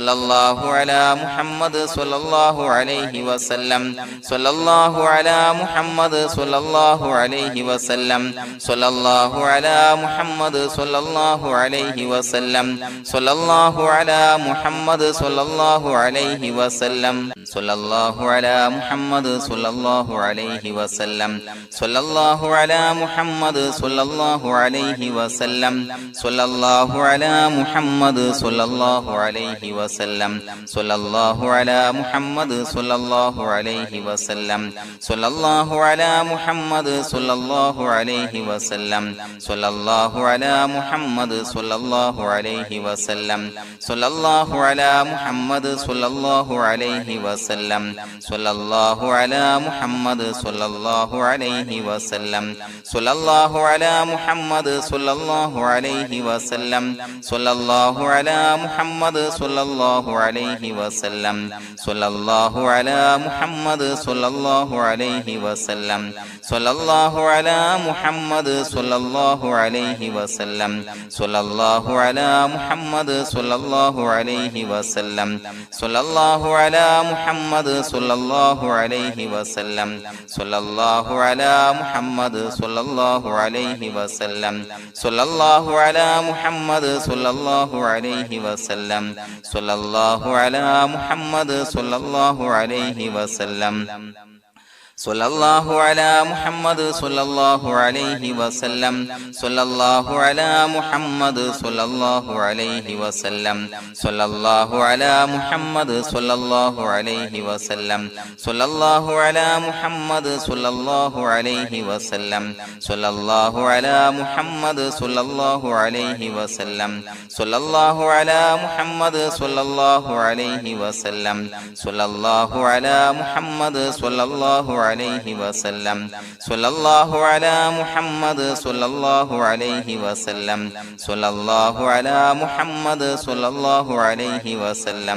സ്വല്ലല്ലാഹു അലാ മുഹമ്മദ് സ്വല്ലല്ലാഹു അലൈഹി വസല്ലം സ്വല്ലല്ലാഹു അലാ മുഹമ്മദ് സ്വല്ലല്ലാഹു അലൈഹി വസല്ലം സ്വല്ലല്ലാഹു അലാ മുഹമ്മദ് സ്വല്ലല്ലാഹു അലൈഹി വസല്ലം സ്വല്ലല്ലാഹു അലാ മുഹമ്മദ് സ്വല്ലല്ലാഹു അലൈഹി വസല്ലം സ്വല്ലല്ലാഹു അലാ മുഹമ്മദ് സ്വല്ലല്ലാഹു അലൈഹി വസല്ലം സ്വല്ലല്ലാഹു അലാ മുഹമ്മദ് സ്വല്ലല്ലാഹു അലൈഹി വസല്ലം സ്വല്ലല്ലാഹു അലാ മുഹമ്മദ് സ്വല്ലല്ലാഹു അലൈഹി വസല്ലം സ്വല്ലല്ലാഹു അലാ മുഹമ്മദ് സ്വല്ലല്ലാഹു അലൈഹി വസല്ലം സ്വല്ലല്ലാഹു അലാ മുഹമ്മദ് സ്വല്ലല്ലാഹു അലൈഹി വസല്ലം സ്വല്ലല്ലാഹു അലാ മുഹമ്മദ് സ്വല്ലല്ലാഹു അലൈഹി വസല്ലം സ്വല്ലല്ലാഹു അലാ മുഹമ്മദ് സ്വല്ലല്ലാഹു അലൈഹി വസല്ലം സ്വല്ലല്ലാഹു അലാ മുഹമ്മദ് സ്വല്ലല്ലാഹു അലൈഹി വസല്ലം സ്വല്ലല്ലാഹു അലാ മുഹമ്മദ് സ്വല്ലല്ലാഹു അലൈഹി വസല്ലം സ്വല്ലല്ലാഹു അലാ മുഹമ്മദ് സ്വല്ലല്ലാഹു അലൈഹി വസല്ലം സ്വല്ലല്ലാഹു അലാ മുഹമ്മദ് സ്വല്ലല്ലാഹു അലൈഹി വസല്ലം സ്വല്ലല്ലാഹു അലാ മുഹമ്മദ് സ്വല്ലല്ലാഹു അലൈഹി വസല്ലം സ്വല്ലല്ലാഹു അലാ മുഹമ്മദ് സ്വല്ലല്ലാഹു അലൈഹി വസല്ലം സ്വല്ലല്ലാഹു അലാ മുഹമ്മദ് സ്വല്ലല്ലാഹു അലൈഹി വസല്ലം സ്വല്ലല്ലാഹു അലാ മുഹമ്മദ് സ്വല്ലല്ലാഹു അലൈഹി വസല്ലം സ്വല്ലല്ലാഹു അലാ മുഹമ്മദ് സ്വല്ലല്ലാഹു അലൈഹി വസല്ലം സ്വല്ലല്ലാഹു അലാ മുഹമ്മദ് സ്വല്ലല്ലാഹു അലൈഹി വസല്ലം സ്വല്ലല്ലാഹു അലാ മുഹമ്മദ് സ്വല്ലല്ലാഹു അലൈഹി വസല്ലം സ്വല്ലല്ലാഹു അലാ മുഹമ്മദ് സ്വല്ലല്ലാഹു അലൈഹി വസല്ലം സ്വല്ലല്ലാഹു അലാ മുഹമ്മദ് സ്വല്ലല്ലാഹു അലൈഹി വസല്ലം സ്വല്ലല്ലാഹു അലാ മുഹമ്മദ് സ്വല്ലല്ലാഹു അലൈഹി വസല്ലം സ്വല്ലല്ലാഹു അലാ മുഹമ്മദ് സ്വല്ലല്ലാഹു അലൈഹി വസല്ലം സ്വല്ലല്ലാഹു അലാ മുഹമ്മദ് സ്വല്ലല്ലാഹു അലൈഹി വസല്ലം സ്വല്ലല്ലാഹു അലാ മുഹമ്മദ് സ്വല്ലല്ലാഹു അലൈഹി വസല്ലം സ്വല്ലല്ലാഹു അലാ മുഹമ്മദ് സ്വല്ലല്ലാഹു അലൈഹി വസല്ലം സ്വല്ലല്ലാഹു അലാ മുഹമ്മദ് സ്വല്ലല്ലാഹു അലൈഹി വസല്ലം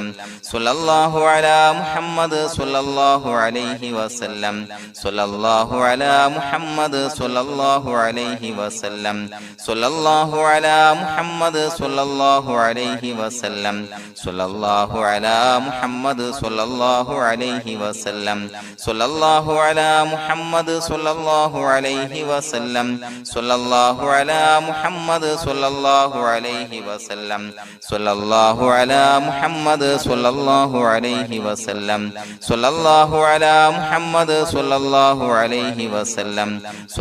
സ്വല്ലല്ലാഹു അലാ മുഹമ്മദ് സ്വല്ലല്ലാഹു അലൈഹി വസല്ലം സ്വല്ലല്ലാഹു അലാ മുഹമ്മദ് സ്വല്ലല്ലാഹു അലൈഹി വസല്ലം സ്വല്ലല്ലാഹു അലാ മുഹമ്മദ് സ്വല്ലല്ലാഹു അലൈഹി വസല്ലം സ്വല്ലല്ലാഹു അലാ മുഹമ്മദ് സ്വല്ലല്ലാഹു അലൈഹി വസല്ലം സ്വല്ലല്ലാഹു അലാ മുഹമ്മദ് സ്വല്ലല്ലാഹു അലൈഹി വസല്ലം സ്വല്ലല്ലാഹു അലാ മുഹമ്മദ് സ്വല്ലല്ലാഹു അലൈഹി വസല്ലം സ്വല്ലല്ലാഹു അലാ മുഹമ്മദ് സ്വല്ലല്ലാഹു അലൈഹി വസല്ലം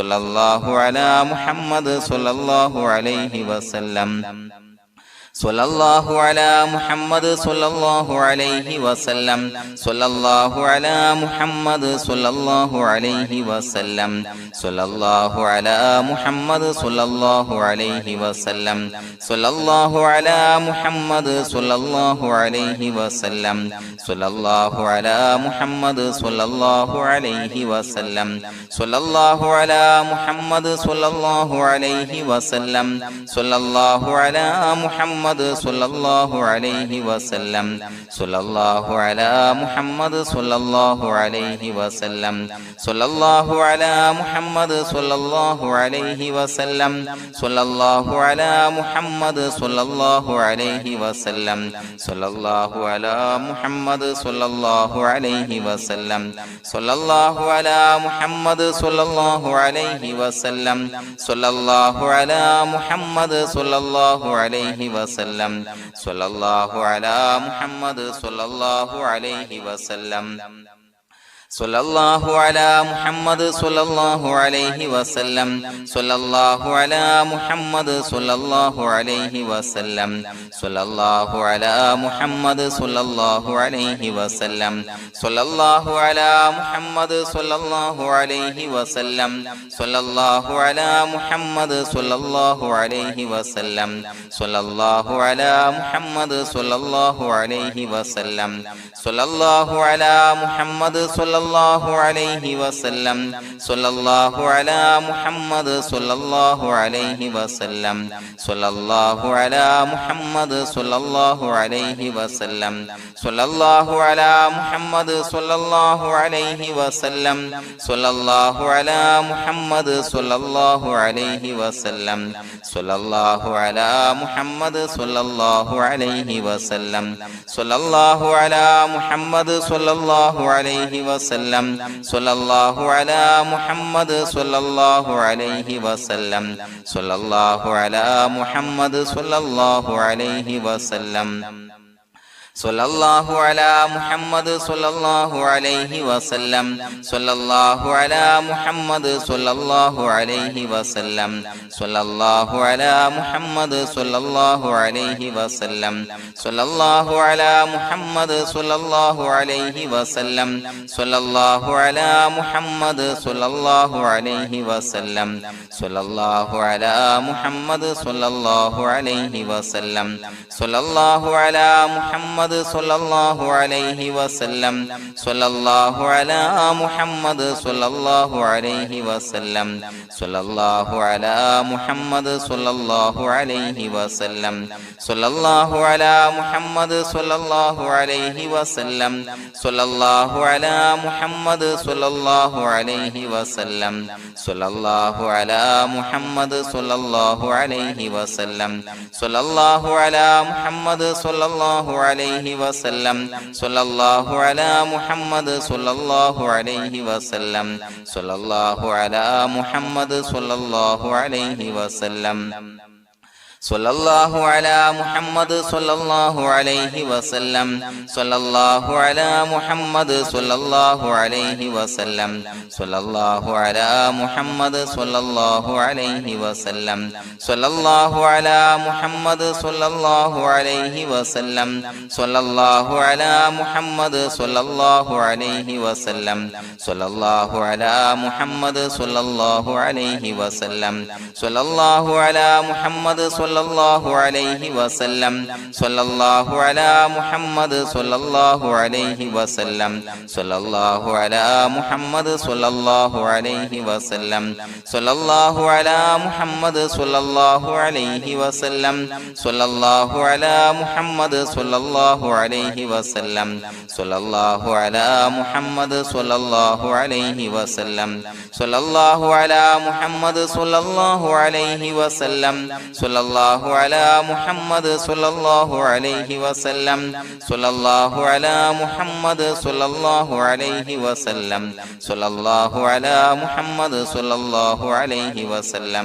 സ്വല്ലല്ലാഹു അലാ മുഹമ്മദ് സ്വല്ലല്ലാഹു അലൈഹി വസല്ലം സ്വല്ലല്ലാഹു അലാ മുഹമ്മദ് സ്വല്ലല്ലാഹു അലൈഹി വസല്ലം സ്വല്ലല്ലാഹു അലാ മുഹമ്മദ് സ്വല്ലല്ലാഹു അലൈഹി വസല്ലം സ്വല്ലല്ലാഹു അലാ മുഹമ്മദ് സ്വല്ലല്ലാഹു അലൈഹി വസല്ലം സ്വല്ലല്ലാഹു അലാ മുഹമ്മദ് സ്വല്ലല്ലാഹു അലൈഹി വസല്ലം സ്വല്ലല്ലാഹു അലാ മുഹമ്മദ് സ്വല്ലല്ലാഹു അലൈഹി വസല്ലം സ്വല്ലല്ലാഹു അലാ മുഹമ്മദ് സ്വല്ലല്ലാഹു അലൈഹി വസല്ലം സ്വല്ലല്ലാഹു അലാ മുഹമ്മദ് മുഹമ്മദ് സ്വല്ലല്ലാഹു അലൈഹി വസല്ലം സ്വല്ലല്ലാഹു അലാ മുഹമ്മദ് സ്വല്ലല്ലാഹു അലൈഹി വസല്ലം സ്വല്ലല്ലാഹു അലാ മുഹമ്മദ് സ്വല്ലല്ലാഹു അലൈഹി വസല്ലം സ്വല്ലല്ലാഹു അലാ മുഹമ്മദ് സ്വല്ലല്ലാഹു അലൈഹി വസല്ലം സ്വല്ലല്ലാഹു അലാ മുഹമ്മദ് സ്വല്ലല്ലാഹു അലൈഹി വസല്ലം സ്വല്ലല്ലാഹു അലാ മുഹമ്മദ് സ്വല്ലല്ലാഹു അലൈഹി വസല്ലം സ്വല്ലല്ലാഹു അലാ മുഹമ്മദ് സ്വല്ലല്ലാഹു അലൈഹി വസല്ലം സ്വല്ലല്ലാഹു അലാ മുഹമ്മദ് സ്വല്ലല്ലാഹു അലൈഹി വസല്ലം സ്വല്ലല്ലാഹു അലാ മുഹമ്മദ് സ്വല്ലല്ലാഹു അലൈഹി വസല്ലം സ്വല്ലല്ലാഹു അലാ മുഹമ്മദ് സ്വല്ലല്ലാഹു അലൈഹി വസല്ലം സ്വല്ലല്ലാഹു അലാ മുഹമ്മദ് സ്വല്ലല്ലാഹു അലൈഹി വസല്ലം സ്വല്ലല്ലാഹു അലാ മുഹമ്മദ് സ്വല്ലല്ലാഹു അലൈഹി വസല്ലം സ്വല്ലല്ലാഹു അലാ മുഹമ്മദ് സ്വല്ലല്ലാഹു അലൈഹി വസല്ലം സ്വല്ലല്ലാഹു അലാ മുഹമ്മദ് സ്വല്ലല്ലാഹു അലൈഹി വസല്ലം സ്വല്ലല്ലാഹു അലാ മുഹമ്മദ് സ്വല്ലല്ലാഹു അലൈഹി വസല്ലം സ്വല്ലല്ലാഹു അലാ മുഹമ്മദ് സ്വല്ലല്ലാഹു അലൈഹി വസല്ലം സ്വല്ലല്ലാഹു അലാ മുഹമ്മദ് സ്വല്ലല്ലാഹു അലൈഹി വസല്ലം സ്വല്ലല്ലാഹു അലാ മുഹമ്മദ് സ്വല്ലല്ലാഹു അലൈഹി വസല്ലം സ്വല്ലല്ലാഹു അലാ മുഹമ്മദ് സ്വല്ലല്ലാഹു അലൈഹി വസല്ലം സ്വല്ലല്ലാഹു അലാ മുഹമ്മദ് സ്വല്ലല്ലാഹു അലൈഹി വസല്ലം സ്വല്ലല്ലാഹു അലാ മുഹമ്മദ് സ്വല്ലല്ലാഹു അലൈഹി വസല്ലം സ്വല്ലല്ലാഹു അലാ മുഹമ്മദ് സ്വല്ലല്ലാഹു അലൈഹി വസല്ലം സ്വല്ലല്ലാഹു അലാ മുഹമ്മദ് സ്വല്ലല്ലാഹു അലൈഹി വസല്ലം സ്വല്ലല്ലാഹു അലാ മുഹമ്മദ് സ്വല്ലല്ലാഹു അലൈഹി വസല്ലം സ്വല്ലല്ലാഹു അലാ മുഹമ്മദ് സ്വല്ലല്ലാഹു അലൈഹി വസല്ലം സ്വല്ലല്ലാഹു അലാ മുഹമ്മദ് സ്വല്ലല്ലാഹു അലൈഹി വസല്ലം സ്വല്ലല്ലാഹു അലാ മുഹമ്മദ് സ്വല്ലല്ലാഹു അലൈഹി വസല്ലം സ്വല്ലല്ലാഹു അലാ മുഹമ്മദ് സ്വല്ലല്ലാഹു അലൈഹി വസല്ലം സ്വല്ലല്ലാഹു അലാ മുഹമ്മദ് സ്വല്ലല്ലാഹു അലൈഹി വസല്ലം സ്വല്ലല്ലാഹു അലാ മുഹമ്മദ് സ്വല്ലല്ലാഹു അലൈഹി വസല്ലം സ്വല്ലല്ലാഹു അലാ മുഹമ്മദ് സ്വല്ലല്ലാഹു അലൈഹി വസല്ലം സ്വല്ലല്ലാഹു അലാ മുഹമ്മദ് സ്വല്ലല്ലാഹു അലൈഹി വസല്ലം സ്വല്ലല്ലാഹു അലാ മുഹമ്മദ് സ്വല്ലല്ലാഹു അലൈഹി വസല്ലം സ്വല്ലല്ലാഹു അലാ മുഹമ്മദ് സ്വല്ലല്ലാഹു അലൈഹി വസല്ലം സ്വല്ലല്ലാഹു അലാ മുഹമ്മദ് സ്വല്ലല്ലാഹു അലൈഹി വസല്ലം സ്വല്ലല്ലാഹു അലാ മുഹമ്മദ് സ്വല്ലല്ലാഹു അലൈഹി വസല്ലം സ്വല്ലല്ലാഹു അലാ മുഹമ്മദ് സ്വല്ലല്ലാഹു അലൈഹി വസല്ലം സ്വല്ലല്ലാഹു അലാ മുഹമ്മദ് സ്വല്ലല്ലാഹു അലൈഹി വസല്ലം സ്വല്ലല്ലാഹു അലാ മുഹമ്മദ് സ്വല്ലല്ലാഹു അലൈഹി വസല്ലം സ്വല്ലല്ലാഹു അലാ മുഹമ്മദ് സ്വല്ലല്ലാഹു അലൈഹി വസല്ലം സ്വല്ലല്ലാഹു അലാ മുഹമ്മദ് സ്വല്ലല്ലാഹു അലൈഹി വസല്ലം സ്വല്ലല്ലാഹു അലാ മുഹമ്മദ് സ്വല്ലല്ലാഹു അലൈഹി വസല്ലം സ്വല്ലല്ലാഹു അലാ മുഹമ്മദ് സ്വല്ലല്ലാഹു അലൈഹി വസല്ലം സ്വല്ലല്ലാഹു അലാ മുഹമ്മദ് സ്വല്ലല്ലാഹു അലൈഹി വസല്ലം സ്വല്ലല്ലാഹു അലാ മുഹമ്മദ് സ്വല്ലല്ലാഹു അലൈഹി വസല്ലം സ്വല്ലല്ലാഹു അലാ മുഹമ്മദ് സ്വല്ലല്ലാഹു അലൈഹി വസല്ലം സ്വല്ലല്ലാഹു അലാ മുഹമ്മദ് സ്വല്ലല്ലാഹു അലൈഹി വസല്ലം സ്വല്ലല്ലാഹു അലാ മുഹമ്മദ് സ്വല്ലല്ലാഹു അലൈഹി വസല്ലം സ്വല്ലല്ലാഹു അലാ മുഹമ്മദ് സ്വല്ലല്ലാഹു അലൈഹി വസല്ലം സ്വല്ലല്ലാഹു അലാ മുഹമ്മദ് സ്വല്ലല്ലാഹു അലൈഹി വസല്ലം സ്വല്ലല്ലാഹു അലാ മുഹമ്മദ് സ്വല്ലല്ലാഹു അലൈഹി വസല്ലം സ്വല്ലല്ലാഹു അലാ മുഹമ്മദ് സ്വല്ലല്ലാഹു അലൈഹി വസല്ലം സ്വല്ലല്ലാഹു അലാ മുഹമ്മദ് സ്വല്ലല്ലാഹു അലൈഹി വസല്ലം സ്വല്ലല്ലാഹു അലാ മുഹമ്മദ് സ്വല്ലല്ലാഹു അലൈഹി വസല്ലം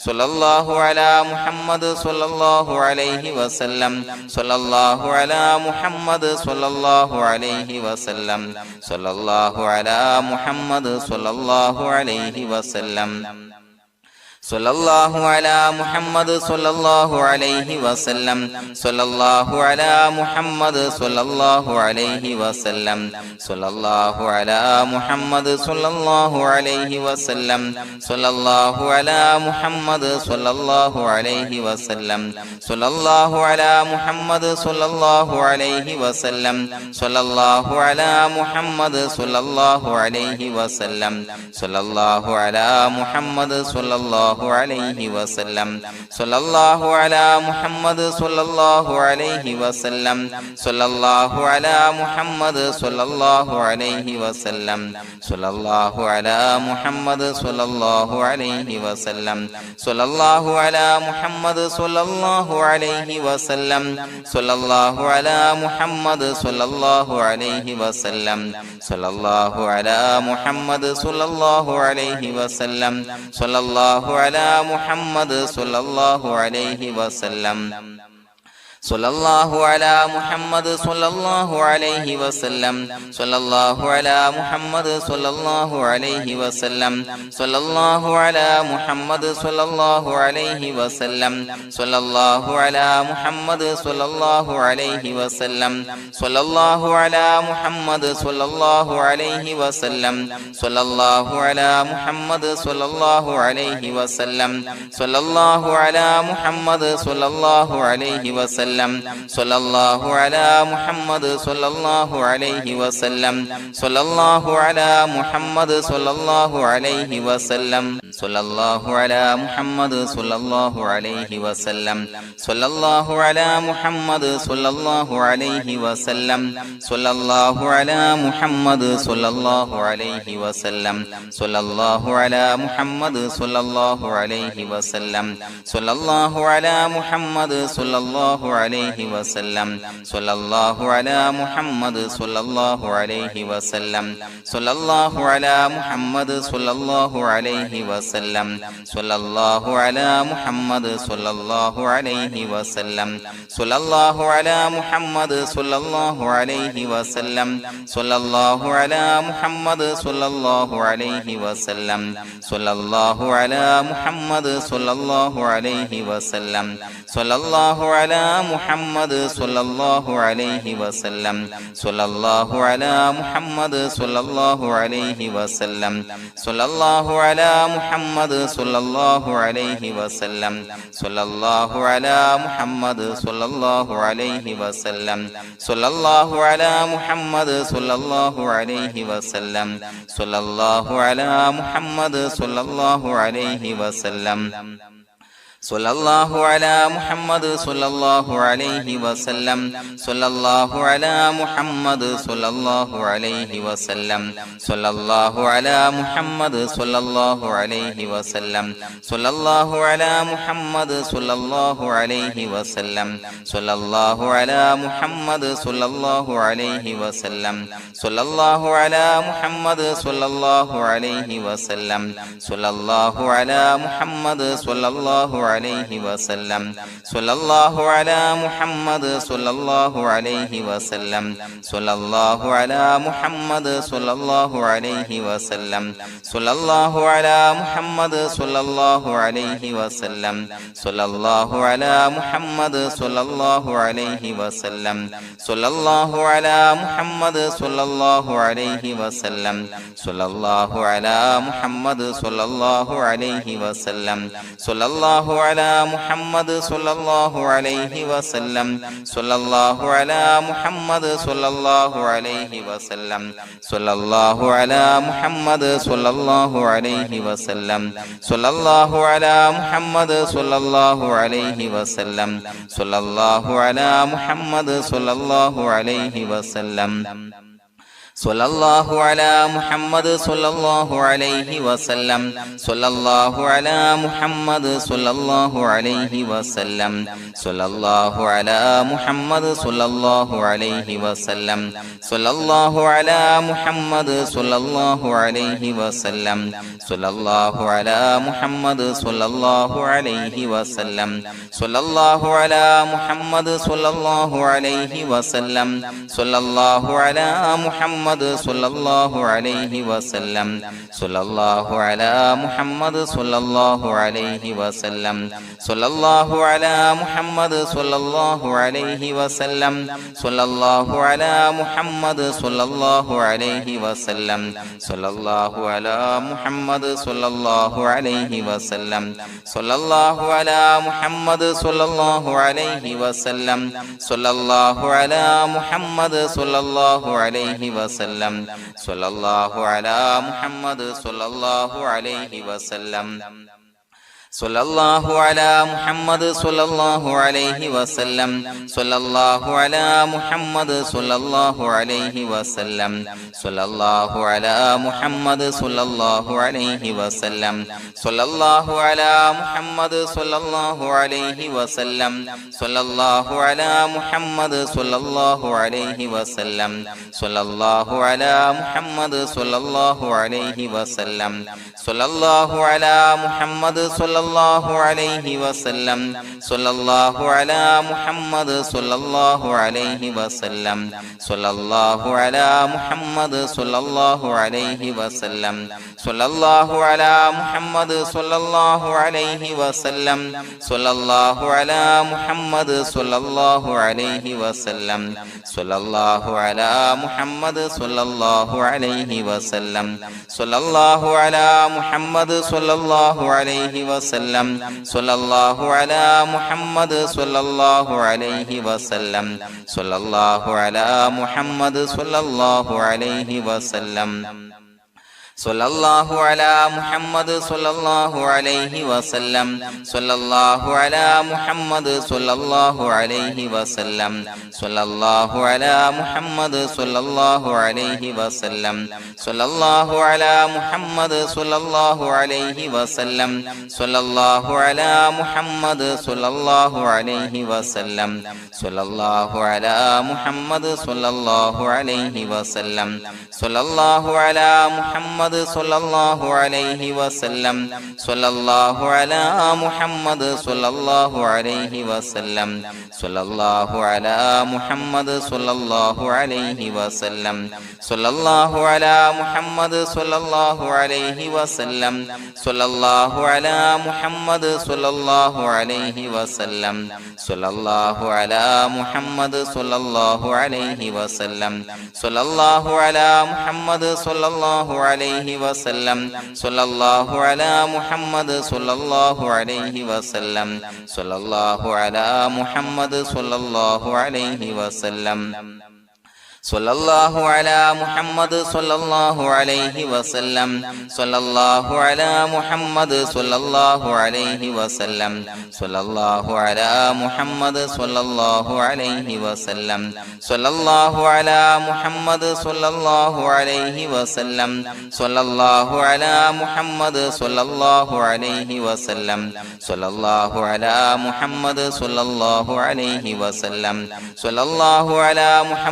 സ്വല്ലല്ലാഹു അലാ മുഹമ്മദ് സ്വല്ലല്ലാഹു അലൈഹി വസല്ലം സ്വല്ലല്ലാഹു അലാ മുഹമ്മദ് സ്വല്ലല്ലാഹു അലൈഹി വസല്ലം സ്വല്ലല്ലാഹു അലാ മുഹമ്മദ് സ്വല്ലല്ലാഹു അലൈഹി വസല്ലം സ്വല്ലല്ലാഹു അലാ മുഹമ്മദ് സ്വല്ലല്ലാഹു അലൈഹി വസല്ലം സ്വല്ലല്ലാഹു അലാ മുഹമ്മദ് സ്വല്ലല്ലാഹു അലൈഹി വസല്ലം സ്വല്ലല്ലാഹു അലാ മുഹമ്മദ് സ്വല്ലല്ലാഹു അലൈഹി വസല്ലം സ്വല്ലല്ലാഹു അലാ മുഹമ്മദ് സ്വല്ലല്ലാഹു അലൈഹി വസല്ലം സ്വല്ലല്ലാഹു അലാ മുഹമ്മദ് സ്വല്ലല്ലാഹു അലൈഹി വസല്ലം സ്വല്ലല്ലാഹു അലാ മുഹമ്മദ് സ്വല്ലല്ലാഹു അലൈഹി വസല്ലം സ്വല്ലല്ലാഹു അലാ മുഹമ്മദ് സ്വല്ലല്ലാഹു സ്വല്ലല്ലാഹു അലൈഹി വസല്ലം സ്വല്ലല്ലാഹു അലാ മുഹമ്മദ് സ്വല്ലല്ലാഹു അലൈഹി വസല്ലം സ്വല്ലല്ലാഹു അലാ മുഹമ്മദ് സ്വല്ലല്ലാഹു അലൈഹി വസല്ലം സ്വല്ലല്ലാഹു അലാ മുഹമ്മദ് സ്വല്ലല്ലാഹു അലൈഹി വസല്ലം സ്വല്ലല്ലാഹു അലാ മുഹമ്മദ് സ്വല്ലല്ലാഹു അലൈഹി വസല്ലം സ്വല്ലല്ലാഹു അലാ മുഹമ്മദ് സ്വല്ലല്ലാഹു അലൈഹി വസല്ലം സ്വല്ലല്ലാഹു അലാ മുഹമ്മദ് സ്വല്ലല്ലാഹു അലൈഹി വസല്ലം സ്വല്ലല്ലാഹു അലാ മുഹമ്മദ് സ്വല്ലല്ലാഹു അലൈഹി വസല്ലം സ്വല്ലല്ലാഹു അലാ മുഹമ്മദ് സ്വല്ലല്ലാഹു അലൈഹി വസല്ലം സ്വല്ലല്ലാഹു അലാ മുഹമ്മദ് സ്വല്ലല്ലാഹു അലൈഹി വസല്ലം സ്വല്ലല്ലാഹു അലാ മുഹമ്മദ് സ്വല്ലല്ലാഹു അലൈഹി വസല്ലം സ്വല്ലല്ലാഹു അലാ മുഹമ്മദ് സ്വല്ലല്ലാഹു അലൈഹി വസല്ലം സ്വല്ലല്ലാഹു അലാ മുഹമ്മദ് സ്വല്ലല്ലാഹു അലൈഹി വസല്ലം സ്വല്ലല്ലാഹു അലാ മുഹമ്മദ് സ്വല്ലല്ലാഹു അലൈഹി വസല്ലം സ്വല്ലല്ലാഹു അലാ മുഹമ്മദ് സ്വല്ലല്ലാഹു അലൈഹി വസല്ലം സ്വല്ലല്ലാഹു അലാ മുഹമ്മദ് സ്വല്ലല്ലാഹു അലൈഹി വസല്ലം സ്വല്ലല്ലാഹു അലാ മുഹമ്മദ് സ്വല്ലല്ലാഹു അലൈഹി വസല്ലം സ്വല്ലല്ലാഹു അലാ മുഹമ്മദ് സ്വല്ലല്ലാഹു അലൈഹി വസല്ലം സ്വല്ലല്ലാഹു അലാ മുഹമ്മദ് സ്വല്ലല്ലാഹു അലൈഹി വസല്ലം സ്വല്ലല്ലാഹു അലാ മുഹമ്മദ് സ്വല്ലല്ലാഹു അലൈഹി വസല്ലം സ്വല്ലല്ലാഹു അലാ മുഹമ്മദ് സ്വല്ലല്ലാഹു അലൈഹി വസല്ലം സ്വല്ലല്ലാഹു അലാ മുഹമ്മദ് സ്വല്ലല്ലാഹു അലൈഹി വസല്ലം സ്വല്ലല്ലാഹു അലാ മുഹമ്മദ് സ്വല്ലല്ലാഹു അലൈഹി വസല്ലം സ്വല്ലല്ലാഹു അലാ മുഹമ്മദ് സ്വല്ലല്ലാഹു അലൈഹി വസല്ലം സ്വല്ലല്ലാഹു അലാ മുഹമ്മദ് സ്വല്ലല്ലാഹു അലൈഹി വസല്ലം സ്വല്ലല്ലാഹു അലാ മുഹമ്മദ് സ്വല്ലല്ലാഹു അലൈഹി വസല്ലം സ്വല്ലല്ലാഹു അലാ മുഹമ്മദ് സ്വല്ലല്ലാഹു അലൈഹി വസല്ലം സ്വല്ലല്ലാഹു അലാ മുഹമ്മദ് സ്വല്ലല്ലാഹു അലൈഹി വസല്ലം സ്വല്ലല്ലാഹു അലാ മുഹമ്മദ് സ്വല്ലല്ലാഹു അലൈഹി വസല്ലം സ്വല്ലല്ലാഹു അലാ മുഹമ്മദ് സ്വല്ലല്ലാഹു അലൈഹി വസല്ലം സ്വല്ലല്ലാഹു അലാ മുഹമ്മദ് സ്വല്ലല്ലാഹു അലൈഹി വസല്ലം സ്വല്ലല്ലാഹു അലാ മുഹമ്മദ് സ്വല്ലല്ലാഹു അലൈഹി വസല്ലം സ്വല്ലല്ലാഹു അലാ മുഹമ്മദ് സ്വല്ലല്ലാഹു അലൈഹി വസല്ലം സ്വല്ലല്ലാഹു അലാ മുഹമ്മദ് സ്വല്ലല്ലാഹു അലൈഹി വസല്ലം സ്വല്ലല്ലാഹു അലാ മുഹമ്മദ് സ്വല്ലല്ലാഹു അലൈഹി വസല്ലം സ്വല്ലല്ലാഹു അലാ മുഹമ്മദ് സ്വല്ലല്ലാഹു അലൈഹി വസല്ലം സ്വല്ലല്ലാഹു അലാ മുഹമ്മദ് സ്വല്ലല്ലാഹു അലൈഹി വസല്ലം സ്വല്ലല്ലാഹു അലാ മുഹമ്മദ് സ്വല്ലല്ലാഹു അലൈഹി വസല്ലം സ്വല്ലല്ലാഹു അലാ മുഹമ്മദ് സ്വല്ലല്ലാഹു അലൈഹി വസല്ലം സ്വല്ലല്ലാഹു അലാ മുഹമ്മദ് സ്വല്ലല്ലാഹു അലൈഹി വസല്ലം സ്വല്ലല്ലാഹു അലാ മുഹമ്മദ് സ്വല്ലല്ലാഹു അലൈഹി വസല്ലം സ്വല്ലല്ലാഹു അലാ മുഹമ്മദ് സ്വല്ലല്ലാഹു അലൈഹി വസല്ലം സ്വല്ലല്ലാഹു അലാ മുഹമ്മദ് സ്വല്ലല്ലാഹു അലൈഹി വസല്ലം സ്വല്ലല്ലാഹു അലാ മുഹമ്മദ് സ്വല്ലല്ലാഹു അലൈഹി വസല്ലം സ്വല്ലല്ലാഹു അലാ മുഹമ്മദ് സ്വല്ലല്ലാഹു അലൈഹി വസല്ലം സ്വല്ലല്ലാഹു അലാ മുഹമ്മദ് സ്വല്ലല്ലാഹു അലൈഹി വസല്ലം സ്വല്ലല്ലാഹു അലാ മുഹമ്മദ് സ്വല്ലല്ലാഹു അലൈഹി വസല്ലം സ്വല്ലല്ലാഹു അലാ മുഹമ്മദ് സ്വല്ലല്ലാഹു അലൈഹി വസല്ലം സ്വല്ലല്ലാഹു അലാ മുഹമ്മദ് സ്വല്ലല്ലാഹു അലൈഹി വസല്ലം സ്വല്ലല്ലാഹു അലാ മുഹമ്മദ് സ്വല്ലല്ലാഹു അലൈഹി വസല്ലം സ്വല്ലല്ലാഹു അലാ മുഹമ്മദ് സ്വല്ലല്ലാഹു അലൈഹി വസല്ലം സ്വല്ലല്ലാഹു അലാ മുഹമ്മദ് സ്വല്ലല്ലാഹു അലൈഹി വസല്ലം സ്വല്ലല്ലാഹു അലാ മുഹമ്മദ് സ്വല്ലല്ലാഹു അലൈഹി വസല്ലം സ്വല്ലല്ലാഹു അലാ മുഹമ്മദ് സ്വല്ലല്ലാഹു അലൈഹി വസല്ലം സ്വല്ലല്ലാഹു അലാ മുഹമ്മദ് സ്വല്ലല്ലാഹു അലൈഹി വസല്ലം സ്വല്ലല്ലാഹു അലാ മുഹമ്മദ് സ്വല്ലല്ലാഹു അലൈഹി വസല്ലം സ്വല്ലല്ലാഹു അലാ മുഹമ്മദ് സ്വല്ലല്ലാഹു അലൈഹി വസല്ലം സ്വല്ലല്ലാഹു അലാ മുഹമ്മദ് സ്വല്ലല്ലാഹു അലൈഹി വസല്ലം സ്വല്ലല്ലാഹു അലാ മുഹമ്മദ് സ്വല്ലല്ലാഹു അലൈഹി വസല്ലം സ്വല്ലല്ലാഹു അലാ മുഹമ്മദ് സ്വല്ലല്ലാഹു അലൈഹി വസല്ലം സ്വല്ലല്ലാഹു അലാ മുഹമ്മദ് സ്വല്ലല്ലാഹു അലൈഹി വസല്ലം സ്വല്ലല്ലാഹു അലാ മുഹമ്മദ് സ്വല്ലല്ലാഹു അലൈഹി വസല്ലം സ്വല്ലല്ലാഹു അലാ മുഹമ്മദ് സ്വല്ലല്ലാഹു അലൈഹി വസല്ലം സ്വല്ലല്ലാഹു അലാ മുഹമ്മദ് സ്വല്ലല്ലാഹു അലൈഹി വസല്ലം സ്വല്ലല്ലാഹു അലാ മുഹമ്മദ് സ്വല്ലല്ലാഹു അലൈഹി വസല്ലം സ്വല്ലല്ലാഹു അലാ മുഹമ്മദ് സ്വല്ലല്ലാഹു അലൈഹി വസല്ലം സ്വല്ലല്ലാഹു അലാ മുഹമ്മദ് സ്വല്ലല്ലാഹു അലൈഹി വസല്ലം സ്വല്ലല്ലാഹു അലാ മുഹമ്മദ് സ്വല്ലല്ലാഹു അലൈഹി വസല്ലം സ്വല്ലല്ലാഹു അലാ മുഹമ്മദ് സ്വല്ലല്ലാഹു അലൈഹി വസല്ലം സ്വല്ലല്ലാഹു അലാ മുഹമ്മദ് സ്വല്ലല്ലാഹു അലൈഹി വസല്ലം സ്വല്ലല്ലാഹു അലാ മുഹമ്മദ് സ്വല്ലല്ലാഹു അലൈഹി വസല്ലം സ്വല്ലല്ലാഹു അലാ മുഹമ്മദ് സ്വല്ലല്ലാഹു അലൈഹി വസല്ലം സ്വല്ലല്ലാഹു അലാ മുഹമ്മദ് സ്വല്ലല്ലാഹു അലൈഹി വസല്ലം സ്വല്ലല്ലാഹു അലാ മുഹമ്മദ് സ്വല്ലല്ലാഹു അലൈഹി വസല്ലം സ്വല്ലല്ലാഹു അലാ മുഹമ്മദ് സ്വല്ലല്ലാഹു അലൈഹി വസല്ലം സ്വല്ലല്ലാഹു അലാ മുഹമ്മദ് സ്വല്ലല്ലാഹു അലൈഹി വസല്ലം സ്വല്ലല്ലാഹു അലാ മുഹമ്മദ് സ്വല്ലല്ലാഹു അലൈഹി വസല്ലം സ്വല്ലല്ലാഹു അലാ മുഹമ്മദ് സ്വല്ലല്ലാഹു അലൈഹി വസല്ലം സ്വല്ലല്ലാഹു അലാ മുഹമ്മദ് സ്വല്ലല്ലാഹു അലൈഹി വസല്ലം സ്വല്ലല്ലാഹു അലാ മുഹമ്മദ് സ്വല്ലല്ലാഹു അലൈഹി വസല്ലം സ്വല്ലല്ലാഹു അലാ മുഹമ്മദ് സ്വല്ലല്ലാഹു അലൈഹി വസല്ലം സ്വല്ലല്ലാഹു അലാ മുഹമ്മദ് സ്വല്ലല്ലാഹു അലൈഹി വസല്ലം സ്വല്ലല്ലാഹു അലാ മുഹമ്മദ് സ്വല്ലല്ലാഹു അലൈഹി വസല്ലം സ്വല്ലല്ലാഹു അലാ മുഹമ്മദ് സ്വല്ലല്ലാഹു അലൈഹി വസല്ലം സ്വല്ലല്ലാഹു അലാ മുഹമ്മദ് സ്വല്ലല്ലാഹു അലൈഹി വസല്ലം സ്വല്ലല്ലാഹു അലാ മുഹമ്മദ് സ്വല്ലല്ലാഹു അലൈഹി വസല്ലം സ്വല്ലല്ലാഹു അലാ മുഹമ്മദ് സ്വല്ലല്ലാഹു അലൈഹി വസല്ലം സ്വല്ലല്ലാഹു അലാ മുഹമ്മദ് സ്വല്ലല്ലാഹു അലൈഹി വസല്ലം സ്വല്ലല്ലാഹു അലാ മുഹമ്മദ് സ്വല്ലല്ലാഹു അലൈഹി വസല്ലം സ്വല്ലല്ലാഹു അലാ മുഹമ്മദ് സ്വല്ലല്ലാഹു അലൈഹി വസല്ലം സ്വല്ലല്ലാഹു അലാ മുഹമ്മദ് സ്വല്ലല്ലാഹു അലൈഹി വസല്ലം സ്വല്ലല്ലാഹു അലാ മുഹമ്മദ് സ്വല്ലല്ലാഹു അലൈഹി വസല്ലം സ്വല്ലല്ലാഹു അലാ മുഹമ്മദ് സ്വല്ലല്ലാഹു അലൈഹി വസല്ലം സ്വല്ലല്ലാഹു അലാ മുഹമ്മദ് സ്വല്ലല്ലാഹു അലൈഹി വസല്ലം സ്വല്ലല്ലാഹു അലാ മുഹമ്മദ് സ്വല്ലല്ലാഹു അലൈഹി വസല്ലം സ്വല്ലല്ലാഹു അലാ മുഹമ്മദ് സ്വല്ലല്ലാഹു അലൈഹി വസല്ലം സ്വല്ലല്ലാഹു അലാ മുഹമ്മദ് സ്വല്ലല്ലാഹു അലൈഹി വസല്ലം സ്വല്ലല്ലാഹു അലാ മുഹമ്മദ് സ്വല്ലല്ലാഹു അലൈഹി വസല്ലം സ്വല്ലല്ലാഹു അലാ മുഹമ്മദ് സ്വല്ലല്ലാഹു അലൈഹി വസല്ലം സ്വല്ലല്ലാഹു അലാ മുഹമ്മദ് സ്വല്ലല്ലാഹു അലൈഹി വസല്ലം സ്വല്ലല്ലാഹു അലാ മുഹമ്മദ് സ്വല്ലല്ലാഹു അലൈഹി വസല്ലം സ്വല്ലല്ലാഹു അലാ മുഹമ്മദ് സ്വല്ലല്ലാഹു അലൈഹി വസല്ലം സ്വല്ലല്ലാഹു അലാ മുഹമ്മദ് സ്വല്ലല്ലാഹു അലൈഹി വസല്ലം സ്വല്ലല്ലാഹു അലാ മുഹമ്മദ് സ്വല്ലല്ലാഹു അലൈഹി വസല്ലം സ്വല്ലല്ലാഹു അലാ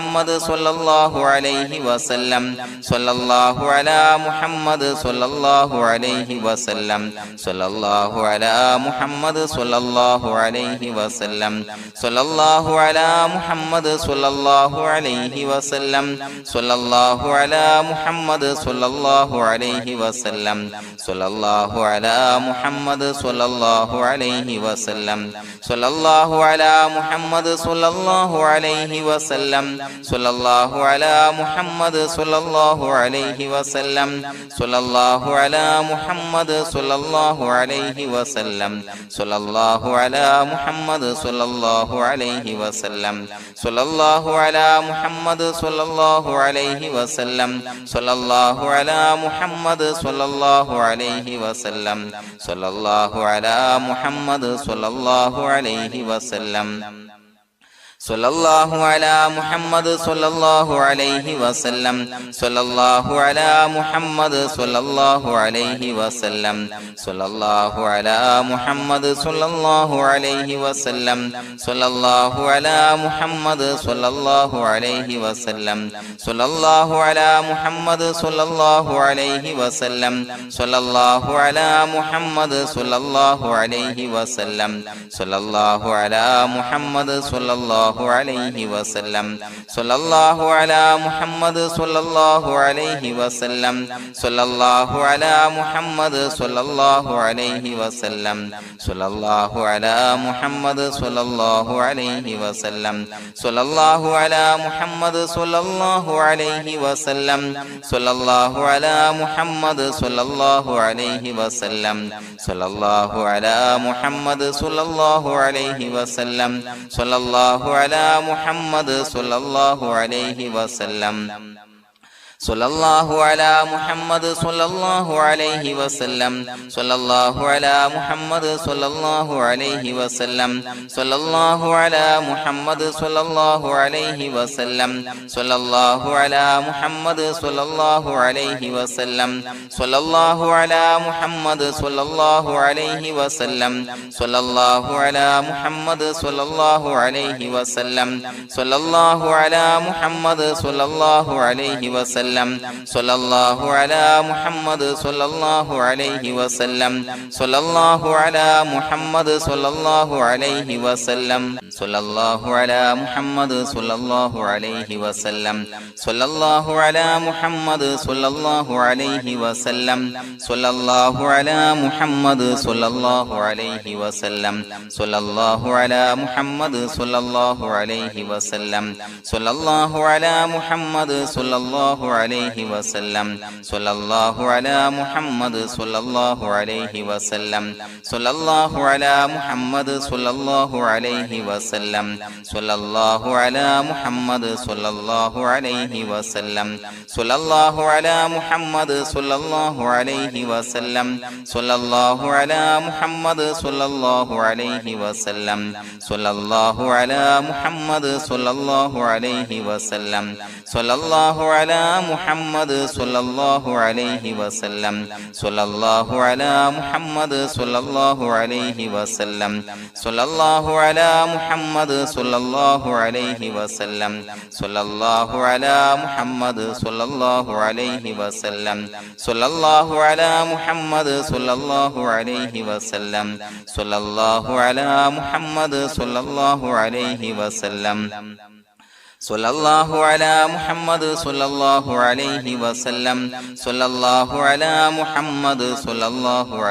മുഹമ്മദ് സ്വല്ലല്ലാഹു അലൈഹി വസല്ലം സ്വല്ലല്ലാഹു അലാ മുഹമ്മദ് സ്വല്ലല്ലാഹു അലൈഹി വസല്ലം സ്വല്ലല്ലാഹു അലാ മുഹമ്മദ് സ്വല്ലല്ലാഹു അലൈഹി വസല്ലം സ്വല്ലല്ലാഹു അലാ മുഹമ്മദ് സ്വല്ലല്ലാഹു അലൈഹി വസല്ലം സ്വല്ലല്ലാഹു അലാ മുഹമ്മദ് സ്വല്ലല്ലാഹു അലൈഹി വസല്ലം സ്വല്ലല്ലാഹു അലാ മുഹമ്മദ് സ്വല്ലല്ലാഹു അലൈഹി വസല്ലം സ്വല്ലല്ലാഹു അലാ മുഹമ്മദ് സ്വല്ലല്ലാഹു അലൈഹി വസല്ലം സ്വല്ലല്ലാഹു അലാ മുഹമ്മദ് സ്വല്ലല്ലാഹു അലൈഹി വസല്ലം സ്വല്ലല്ലാഹു അലാ മുഹമ്മദ് സ്വല്ലല്ലാഹു അലൈഹി വസല്ലം സ്വല്ലല്ലാഹു അലാ മുഹമ്മദ് സ്വല്ലല്ലാഹു അലൈഹി വസല്ലം സ്വല്ലല്ലാഹു അലാ മുഹമ്മദ് സ്വല്ലല്ലാഹു അലൈഹി വസല്ലം സ്വല്ലല്ലാഹു അലാ മുഹമ്മദ് സ്വല്ലല്ലാഹു അലൈഹി വസല്ലം സ്വല്ലല്ലാഹു അലാ മുഹമ്മദ് സ്വല്ലല്ലാഹു അലൈഹി വസല്ലം സ്വല്ലല്ലാഹു അലാ മുഹമ്മദ് സ്വല്ലല്ലാഹു അലൈഹി വസല്ലം സ്വല്ലല്ലാഹു അലാ മുഹമ്മദ് സ്വല്ലല്ലാഹു അലൈഹി വസല്ലം സ്വല്ലല്ലാഹു അലാ മുഹമ്മദ് സ്വല്ലല്ലാഹു അലൈഹി വസല്ലം സ്വല്ലല്ലാഹു അലാ മുഹമ്മദ് സ്വല്ലല്ലാഹു അലൈഹി വസല്ലം സ്വല്ലല്ലാഹു അലാ മുഹമ്മദ് സ്വല്ലല്ലാഹു അലൈഹി വസല്ലം സ്വല്ലല്ലാഹു അലാ മുഹമ്മദ് സ്വല്ലല്ലാഹു അലൈഹി വസല്ലം സ്വല്ലല്ലാഹു അലാ മുഹമ്മദ് സ്വല്ലല്ലാഹു അലൈഹി വസല്ലം സ്വല്ലല്ലാഹു അലാ മുഹമ്മദ് സ്വല്ലല്ലാഹു അലൈഹി വസല്ലം സ്വല്ലല്ലാഹു അലാ മുഹമ്മദ് സ്വല്ലല്ലാഹു അലൈഹി വസല്ലം സ്വല്ലല്ലാഹു അലാ മുഹമ്മദ് സ്വല്ലല്ലാഹു അലൈഹി വസല്ലം സ്വല്ലല്ലാഹു അലാ മുഹമ്മദ് സ്വല്ലല്ലാഹു അലൈഹി വസല്ലം സ്വല്ലല്ലാഹു അലാ മുഹമ്മദ് സ്വല്ലല്ലാഹു അലൈഹി വസല്ലം സ്വല്ലല്ലാഹു അലാ മുഹമ്മദ് സ്വല്ലല്ലാഹു അലൈഹി വസല്ലം സ്വല്ലല്ലാഹു അലാ മുഹമ്മദ് സ്വല്ലല്ലാഹു അലൈഹി വസല്ലം സ്വല്ലല്ലാഹു അലാ മുഹമ്മദ് സ്വല്ലല്ലാഹു അലൈഹി വസല്ലം സ്വല്ലല്ലാഹു അലാ മുഹമ്മദ് സ്വല്ലല്ലാഹു അലൈഹി വസല്ലം സ്വല്ലല്ലാഹു അലാ മുഹമ്മദ് സ്വല്ലല്ലാഹു അലൈഹി വസല്ലം സ്വല്ലല്ലാഹു അലാ മുഹമ്മദ് സ്വല്ലല്ലാഹു അലൈഹി വസല്ലം സ്വല്ലല്ലാഹു അലാ മുഹമ്മദ് സ്വല്ലല്ലാഹു അലൈഹി വസല്ലം സ്വല്ലല്ലാഹു അലാ മുഹമ്മദ് സ്വല്ലല്ലാഹു അലൈഹി വസല്ലം സ്വല്ലല്ലാഹു അലാ മുഹമ്മദ് സ്വല്ലല്ലാഹു അലൈഹി വസല്ലം സ്വല്ലല്ലാഹു അലാ മുഹമ്മദ് സ്വല്ലല്ലാഹു അലൈഹി വസല്ലം സ്വല്ലല്ലാഹു അലാ മുഹമ്മദ് സ്വല്ലല്ലാഹു അലൈഹി വസല്ലം സ്വല്ലല്ലാഹു അലാ മുഹമ്മദ് സ്വല്ലല്ലാഹു അലൈഹി വസല്ലം സ്വല്ലല്ലാഹു അലാ മുഹമ്മദ് സ്വല്ലല്ലാഹു അലൈഹി വസല്ലം സ്വല്ലല്ലാഹു അലാ മുഹമ്മദ് സ്വല്ലല്ലാഹു അലൈഹി വസല്ലം സ്വല്ലല്ലാഹു അലാ മുഹമ്മദ് സ്വല്ലല്ലാഹു അലൈഹി വസല്ലം സ്വല്ലല്ലാഹു അലാ മുഹമ്മദ് സ്വല്ലല്ലാഹു അലൈഹി വസല്ലം സ്വല്ലല്ലാഹു അലാ മുഹമ്മദ് സ്വല്ലല്ലാഹു അലൈഹി വസല്ലം സ്വല്ലല്ലാഹു അലാ മുഹമ്മദ് സ്വല്ലല്ലാഹു അലൈഹി വസല്ലം സ്വല്ലല്ലാഹു അലാ മുഹമ്മദ് സ്വല്ലല്ലാഹു അലൈഹി വസല്ലം സ്വല്ലല്ലാഹു അലാ മുഹമ്മദ് സ്വല്ലല്ലാഹു അലൈഹി വസല്ലം സ്വല്ലല്ലാഹു അലാ മുഹമ്മദ് സ്വല്ലല്ലാഹു അലൈഹി വസല്ലം സ്വല്ലല്ലാഹു അലാ മുഹമ്മദ് സ്വല്ലല്ലാഹു അലൈഹി വസല്ലം സ്വല്ലല്ലാഹു അലാ മുഹമ്മദ് സ്വല്ലല്ലാഹു അലൈഹി വസല്ലം സ്വല്ലല്ലാഹു അലാ മുഹമ്മദ് സ്വല്ലല്ലാഹു അലൈഹി വസല്ലം സ്വല്ലല്ലാഹു അലാ മുഹമ്മദ് സ്വല്ലല്ലാഹു അലൈഹി വസല്ലം സ്വല്ലല്ലാഹു അലാ മുഹമ്മദ് സ്വല്ലല്ലാഹു അലൈഹി വസല്ലം സ്വല്ലല്ലാഹു അലാ മുഹമ്മദ് സ്വല്ലല്ലാഹു അലൈഹി വസല്ലം സ്വല്ലല്ലാഹു അലാ മുഹമ്മദ് സ്വല്ലല്ലാഹു അലൈഹി വസല്ലം സ്വല്ലല്ലാഹു അലാ മുഹമ്മദ് സ്വല്ലല്ലാഹു അലൈഹി വസല്ലം സ്വല്ലല്ലാഹു അലാ മുഹമ്മദ് സ്വല്ലല്ലാഹു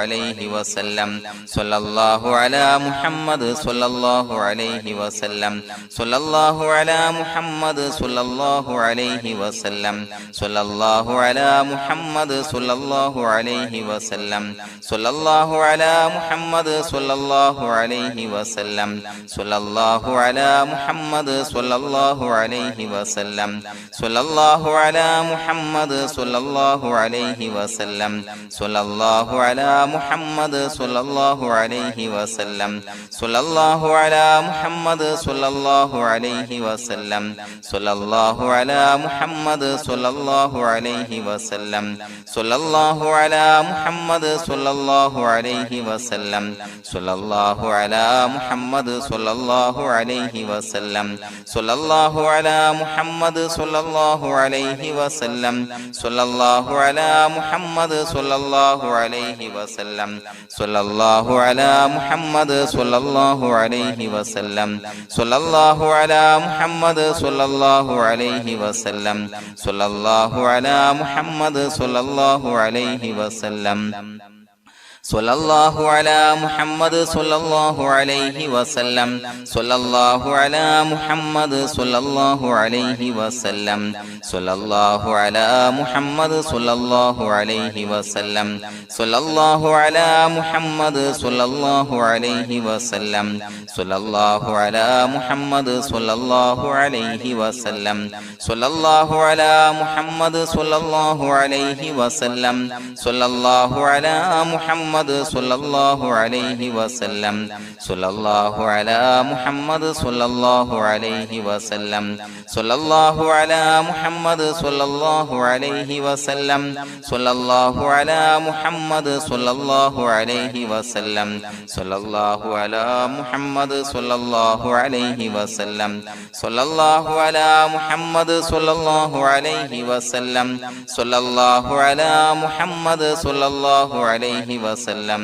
അലൈഹി വസല്ലം സ്വല്ലല്ലാഹു അലാ മുഹമ്മദ് സ്വല്ലല്ലാഹു അലൈഹി വസല്ലം സ്വല്ലല്ലാഹു അലാ മുഹമ്മദ് സ്വല്ലല്ലാഹു അലൈഹി വസല്ലം സ്വല്ലല്ലാഹു അലാ മുഹമ്മദ് സ്വല്ലല്ലാഹു അലൈഹി വസല്ലം സ്വല്ലല്ലാഹു അലാ മുഹമ്മദ് സ്വല്ലല്ലാഹു അലൈഹി വസല്ലം സ്വല്ലല്ലാഹു അലാ മുഹമ്മദ് സ്വല്ലല്ലാഹു അലൈഹി വസല്ലം സ്വല്ലല്ലാഹു അലാ മുഹമ്മദ് സ്വല്ലല്ലാഹു അലൈഹി വസല്ലം സ്വല്ലല്ലാഹു അലാ മുഹമ്മദ് സ്വല്ലല്ലാഹു അലൈഹി വസല്ലം സ്വല്ലല്ലാഹു അലാ മുഹമ്മദ് സ്വല്ലല്ലാഹു അലൈഹി വസല്ലം സ്വല്ലല്ലാഹു അലാ മുഹമ്മദ് സ്വല്ലല്ലാഹു അലൈഹി വസല്ലം സ്വല്ലല്ലാഹു അലാ മുഹമ്മദ് സ്വല്ലല്ലാഹു അലൈഹി വസല്ലം സ്വല്ലല്ലാഹു അലാ മുഹമ്മദ് സ്വല്ലല്ലാഹു അലൈഹി വസല്ലം സ്വല്ലല്ലാഹു അലാ മുഹമ്മദ് സ്വല്ലല്ലാഹു അലൈഹി വസല്ലം സ്വല്ലല്ലാഹു അലാ മുഹമ്മദ് സ്വല്ലല്ലാഹു അലൈഹി വസല്ലം സ്വല്ലല്ലാഹു അലാ മുഹമ്മദ് സ്വല്ലല്ലാഹു അലൈഹി വസല്ലം സ്വല്ലല്ലാഹു അലാ മുഹമ്മദ് സ്വല്ലല്ലാഹു അലൈഹി വസല്ലം സ്വല്ലല്ലാഹു അലാ മുഹമ്മദ് സ്വല്ലല്ലാഹു അലൈഹി വസല്ലം സ്വല്ലല്ലാഹു അലാ മുഹമ്മദ് സ്വല്ലല്ലാഹു അലൈഹി വസല്ലം സ്വല്ലല്ലാഹു അലാ മുഹമ്മദ് സ്വല്ലല്ലാഹു അലൈഹി വസല്ലം സ്വല്ലല്ലാഹു അലാ മുഹമ്മദ് സ്വല്ലല്ലാഹു അലൈഹി വസല്ലം സ്വല്ലല്ലാഹു അലാ മുഹമ്മദ് സ്വല്ലല്ലാഹു അലൈഹി വസല്ലം സ്വല്ലല്ലാഹു അലാ മുഹമ്മദ് സ്വല്ലല്ലാഹു അലൈഹി വസല്ലം സ്വല്ലല്ലാഹു അലാ മുഹമ്മദ് സ്വല്ലല്ലാഹു അലൈഹി വസല്ലം സ്വല്ലല്ലാഹു അലാ മുഹമ്മദ് സ്വല്ലല്ലാഹു അലൈഹി വസല്ലം സ്വല്ലല്ലാഹു അലാ മുഹമ്മദ് സ്വല്ലല്ലാഹു അലൈഹി വസല്ലം സ്വല്ലല്ലാഹു അലാ മുഹമ്മദ് സ്വല്ലല്ലാഹു അലൈഹി വസല്ലം സ്വല്ലല്ലാഹു അലാ മുഹമ്മദ് സ്വല്ലല്ലാഹു അലൈഹി വസല്ലം സ്വല്ലല്ലാഹു അലാ മുഹമ്മദ് സ്വല്ലല്ലാഹു അലൈഹി വസല്ലം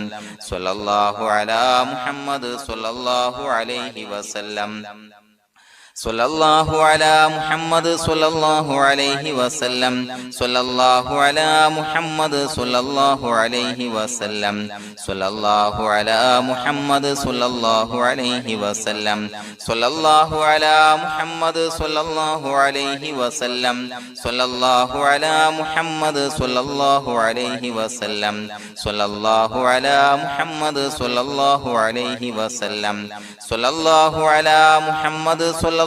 സ്വല്ലല്ലാഹു അലാ മുഹമ്മദ് സ്വല്ലല്ലാഹു അലൈഹി വസല്ലം സ്വല്ലല്ലാഹു അലാ മുഹമ്മദ് സ്വല്ലല്ലാഹു അലൈഹി വസല്ലം സ്വല്ലല്ലാഹു അലാ മുഹമ്മദ് സ്വല്ലല്ലാഹു അലൈഹി വസല്ലം സ്വല്ലല്ലാഹു അലാ മുഹമ്മദ് സ്വല്ലല്ലാഹു അലൈഹി വസല്ലം സ്വല്ലല്ലാഹു അലാ മുഹമ്മദ് സ്വല്ലല്ലാഹു അലൈഹി വസല്ലം സ്വല്ലല്ലാഹു അലാ മുഹമ്മദ് സ്വല്ലല്ലാഹു അലൈഹി വസല്ലം സ്വല്ലല്ലാഹു അലാ മുഹമ്മദ് സ്വല്ലല്ലാഹു അലൈഹി വസല്ലം സ്വല്ലല്ലാഹു അലാ മുഹമ്മദ് സ്വല്ലല്ലാഹു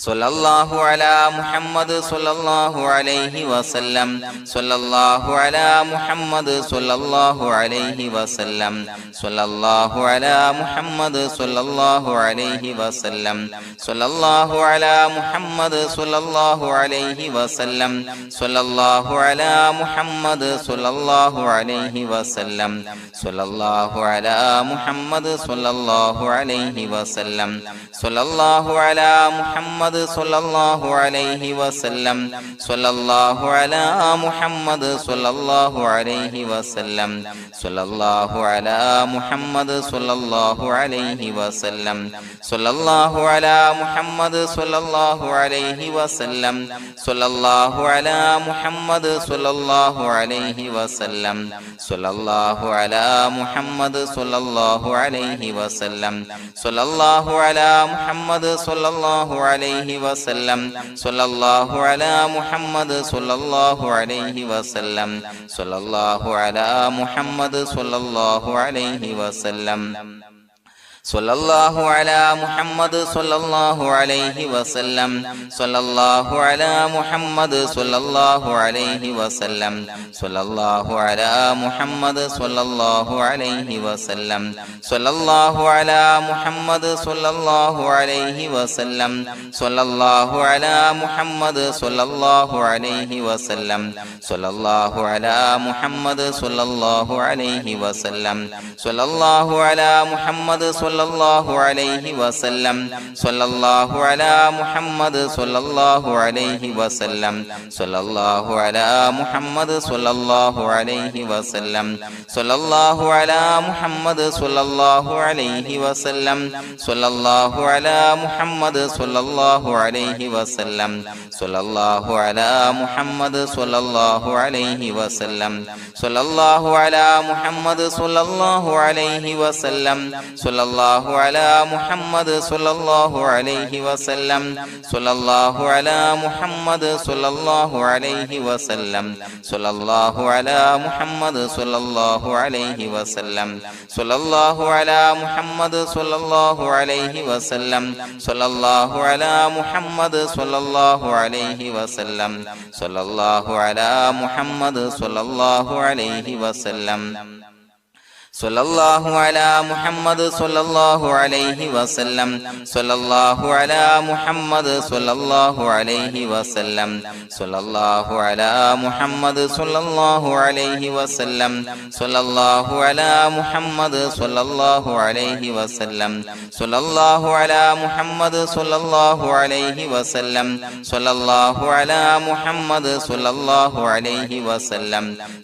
സല്ലല്ലാഹു അലാ മുഹമ്മദ് സല്ലല്ലാഹു അലൈഹി വസല്ലം സല്ലല്ലാഹു അലാ മുഹമ്മദ് സല്ലല്ലാഹു അലൈഹി വസല്ലം സല്ലല്ലാഹു അലാ മുഹമ്മദ് സല്ലല്ലാഹു അലൈഹി വസല്ലം സല്ലല്ലാഹു അലാ മുഹമ്മദ് സല്ലല്ലാഹു അലൈഹി വസല്ലം സല്ലല്ലാഹു അലാ മുഹമ്മദ് സല്ലല്ലാഹു അലൈഹി വസല്ലം സല്ലല്ലാഹു അലാ മുഹമ്മദ് സല്ലല്ലാഹു അലൈഹി വസല്ലം സല്ലല്ലാഹു അലാ മുഹമ്മദ് സല്ലല്ലാഹു അലൈഹി വസല്ലം സല്ലല്ലാഹു അലാ മുഹമ്മദ് സല്ലല്ലാഹു അലൈഹി വസല്ലം സല്ലല്ലാഹു അലാ മുഹമ്മദ് സല്ലല്ലാഹു അലൈഹി വസല്ലം സല്ലല്ലാഹു അലാ മുഹമ്മദ് സല്ലല്ലാഹു അലൈഹി വസല്ലം സല്ലല്ലാഹു അലാ മുഹമ്മദ് സല്ലല്ലാഹു അലൈഹി വസല്ലം സല്ലല്ലാഹു അലാ മുഹമ്മദ് സല്ലല്ലാഹു അലൈഹി വസല്ലം സല്ലല്ലാഹു അലാ മുഹമ്മദ് സല്ലല്ലാഹു അലൈഹി വസല്ലം സല്ലല്ലാഹു അലാ മുഹമ്മദ് സല്ലല്ലാഹു അലൈഹി വസല്ലം സല്ലല്ലാഹു അലാ മുഹമ്മദ് സല്ലല്ലാഹു അലൈഹി വസല്ലം സല്ലല്ലാഹു അലാ മുഹമ്മദ് സല്ലല്ലാഹു അലൈഹി വസല്ലം സല്ലല്ലാഹു അലാ മുഹമ്മദ് സല്ലല്ലാഹു അലൈഹി വസല്ലം സല്ലല്ലാഹു അലാ മുഹമ്മദ് സല്ലല്ലാഹു അലൈഹി വസല്ലം സല്ലല്ലാഹു അലാ മുഹമ്മദ് സല്ലല്ലാഹു അലൈഹി വസല്ലം സല്ലല്ലാഹു അലാ മുഹമ്മദ് സല്ലല്ലാഹു അലൈഹി വസല്ലം സല്ലല്ലാഹു അലാ മുഹമ്മദ് സല്ലല്ലാഹു അലൈഹി വസല്ലം സല്ലല്ലാഹു അലാ മുഹമ്മദ് സല്ലല്ലാഹു അലൈഹി വസല്ലം സല്ലല്ലാഹു അലാ മുഹമ്മദ് സല്ലല്ലാഹു അലൈഹി വസല്ലം സല്ലല്ലാഹു അലാ മുഹമ്മദ് സല്ലല്ലാഹു അലൈഹി വസല്ലം സല്ലല്ലാഹു അലാ മുഹമ്മദ് സല്ലല്ലാഹു അലൈഹി വസല്ലം സല്ലല്ലാഹു അലാ മുഹമ്മദ് സല്ലല്ലാഹു അലൈഹി വസല്ലം സല്ലല്ലാഹു അലാ മുഹമ്മദ് സല്ലല്ലാഹു അലൈഹി വസല്ലം സല്ലല്ലാഹു അലാ മുഹമ്മദ് സല്ലല്ലാഹു അലൈഹി വസല്ലം സല്ലല്ലാഹു അലാ മുഹമ്മദ് സല്ലല്ലാഹു അലൈഹി വസല്ലം സല്ലല്ലാഹു അലാ മുഹമ്മദ് സല്ലല്ലാഹു അലൈഹി വസല്ലം സല്ലല്ലാഹു അലാ മുഹമ്മദ് സല്ലല്ലാഹു അലൈഹി വസല്ലം സല്ലല്ലാഹു അലാ മുഹമ്മദ് സല്ലല്ലാഹു അലൈഹി വസല്ലം സല്ലല്ലാഹു അലാ മുഹമ്മദ് സല്ലല്ലാഹു അലൈഹി വസല്ലം സല്ലല്ലാഹു അലാ മുഹമ്മദ് സല്ലല്ലാഹു അലൈഹി വസല്ലം സല്ലല്ലാഹു അലാ മുഹമ്മദ് സല്ലല്ലാഹു അലൈഹി വസല്ലം സല്ലല്ലാഹു അലാ മുഹമ്മദ് സല്ലല്ലാഹു അലൈഹി വസല്ലം സല്ലല്ലാഹു അലാ മുഹമ്മദ് സല്ലല്ലാഹു അലൈഹി വസല്ലം സല്ലല്ലാഹു അലാ മുഹമ്മദ് സല്ലല്ലാഹു അലൈഹി വസല്ലം സല്ലല്ലാഹു അലാ മുഹമ്മദ് സല്ലല്ലാഹു അലൈഹി വസല്ലം സല്ലല്ലാഹു അലാ മുഹമ്മദ് സല്ലല്ലാഹു അലൈഹി വസല്ലം സല്ലല്ലാഹു അലാ മുഹമ്മദ് സല്ലല്ലാഹു അലൈഹി വസല്ലം സല്ലല്ലാഹു അലാ മുഹമ്മദ് സല്ലല്ലാഹു അലൈഹി വസല്ലം സല്ലല്ലാഹു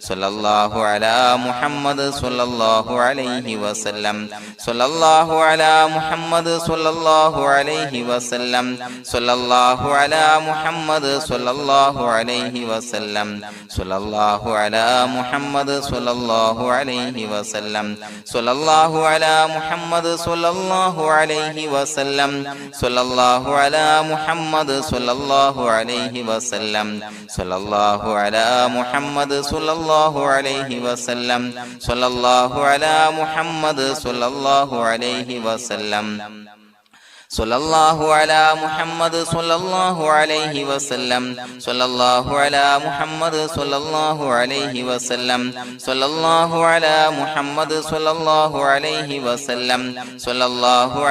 അലാ മുഹമ്മദ് സല്ലല്ലാഹു അലൈഹി വസല്ലം സല്ലല്ലാഹു അലാ മുഹമ്മദ് സല്ലല്ലാഹു അലൈഹി വസല്ലം സല്ലല്ലാഹു അലാ മുഹമ്മദ് സല്ലല്ലാഹു അലൈഹി വസല്ലം സല്ലല്ലാഹു അലാ മുഹമ്മദ് സല്ലല്ലാഹു അലൈഹി വസല്ലം സല്ലല്ലാഹു അലാ മുഹമ്മദ് സല്ലല്ലാഹു അലൈഹി വസല്ലം സല്ലല്ലാഹു അലാ മുഹമ്മദ് സല്ലല്ലാഹു അലൈഹി വസല്ലം സല്ലല്ലാഹു അലാ മുഹമ്മദ് സല്ലല്ലാഹു അലൈഹി വസല്ലം സല്ലല്ലാഹു അലാ മുഹമ്മദ് സല്ലല്ലാഹു അലൈഹി വസല്ലം സല്ലല്ലാഹു അലാ മുഹമ്മദ് സല്ലല്ലാഹു അലൈഹി വസല്ലം സല്ലല്ലാഹു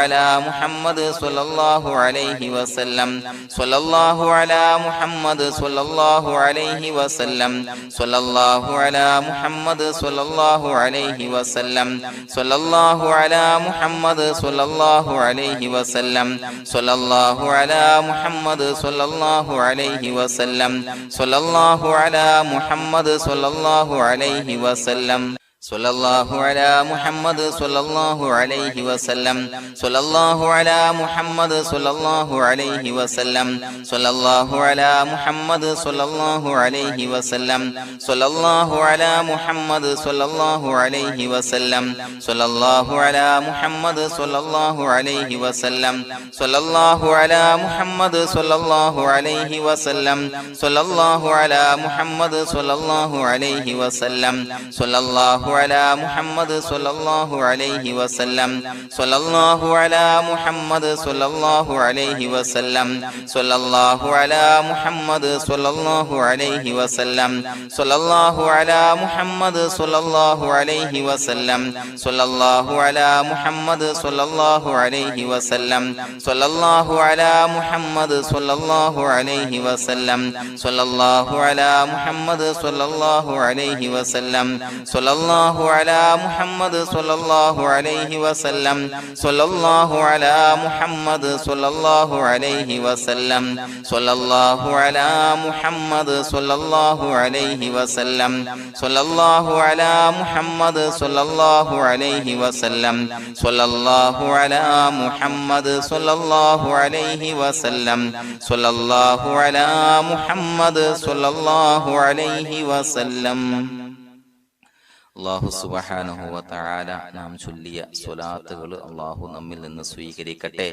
അലാ മുഹമ്മദ് സല്ലല്ലാഹു അലൈഹി വസല്ലം സല്ലല്ലാഹു അലാ മുഹമ്മദ് സല്ലല്ലാഹു അലൈഹി വസല്ലം സല്ലല്ലാഹു അലാ മുഹമ്മദ് സല്ലല്ലാഹു അലൈഹി വസല്ലം സല്ലല്ലാഹു അലാ മുഹമ്മദ് സല്ലല്ലാഹു അലൈഹി വസല്ലം സല്ലല്ലാഹു അലാ മുഹമ്മദ് സല്ലല്ലാഹു അലൈഹി വസല്ലം സല്ലല്ലാഹു അലാ മുഹമ്മദ് സല്ലല്ലാഹു അലൈഹി വസല്ലം സല്ലല്ലാഹു അലാ മുഹമ്മദ് സല്ലല്ലാഹു അലൈഹി വസല്ലം സല്ലല്ലാഹു അലാ മുഹമ്മദ് സല്ലല്ലാഹു അലൈഹി വസല്ലം സല്ലല്ലാഹു അലാ മുഹമ്മദ് സല്ലല്ലാഹു അലൈഹി വസല്ലം സല്ലല്ലാഹു അലാ മുഹമ്മദ് സല്ലല്ലാഹു അലൈഹി വസല്ലം സല്ലല്ലാഹു അലാ മുഹമ്മദ് സല്ലല്ലാഹു അലൈഹി വസല്ലം സല്ലല്ലാഹു അലാ മുഹമ്മദ് സല്ലല്ലാഹു അലൈഹി വസല്ലം സല്ലല്ലാഹു അലാ മുഹമ്മദ് സല്ലല്ലാഹു അലൈഹി വസല്ലം സല്ലല്ലാഹു على محمد صلى الله عليه وسلم صلى الله على محمد صلى الله عليه وسلم صلى الله على محمد صلى الله عليه وسلم صلى الله على محمد صلى الله عليه وسلم صلى الله على محمد صلى الله عليه وسلم صلى الله على محمد صلى الله عليه وسلم صلى الله على محمد صلى الله عليه وسلم صلى الله على محمد صلى الله عليه وسلم صلى الله على محمد صلى الله عليه وسلم صلى الله على محمد صلى الله عليه وسلم صلى الله على محمد صلى الله عليه وسلم صلى الله على محمد صلى الله عليه وسلم صلى الله على محمد صلى الله عليه وسلم. അല്ലാഹു സുബ്ഹാനഹു വ തആല നാം ചൊല്ലിയ സ്വലാത്തുകൾ അല്ലാഹു നമ്മിൽ നിന്ന് സ്വീകരിക്കട്ടെ.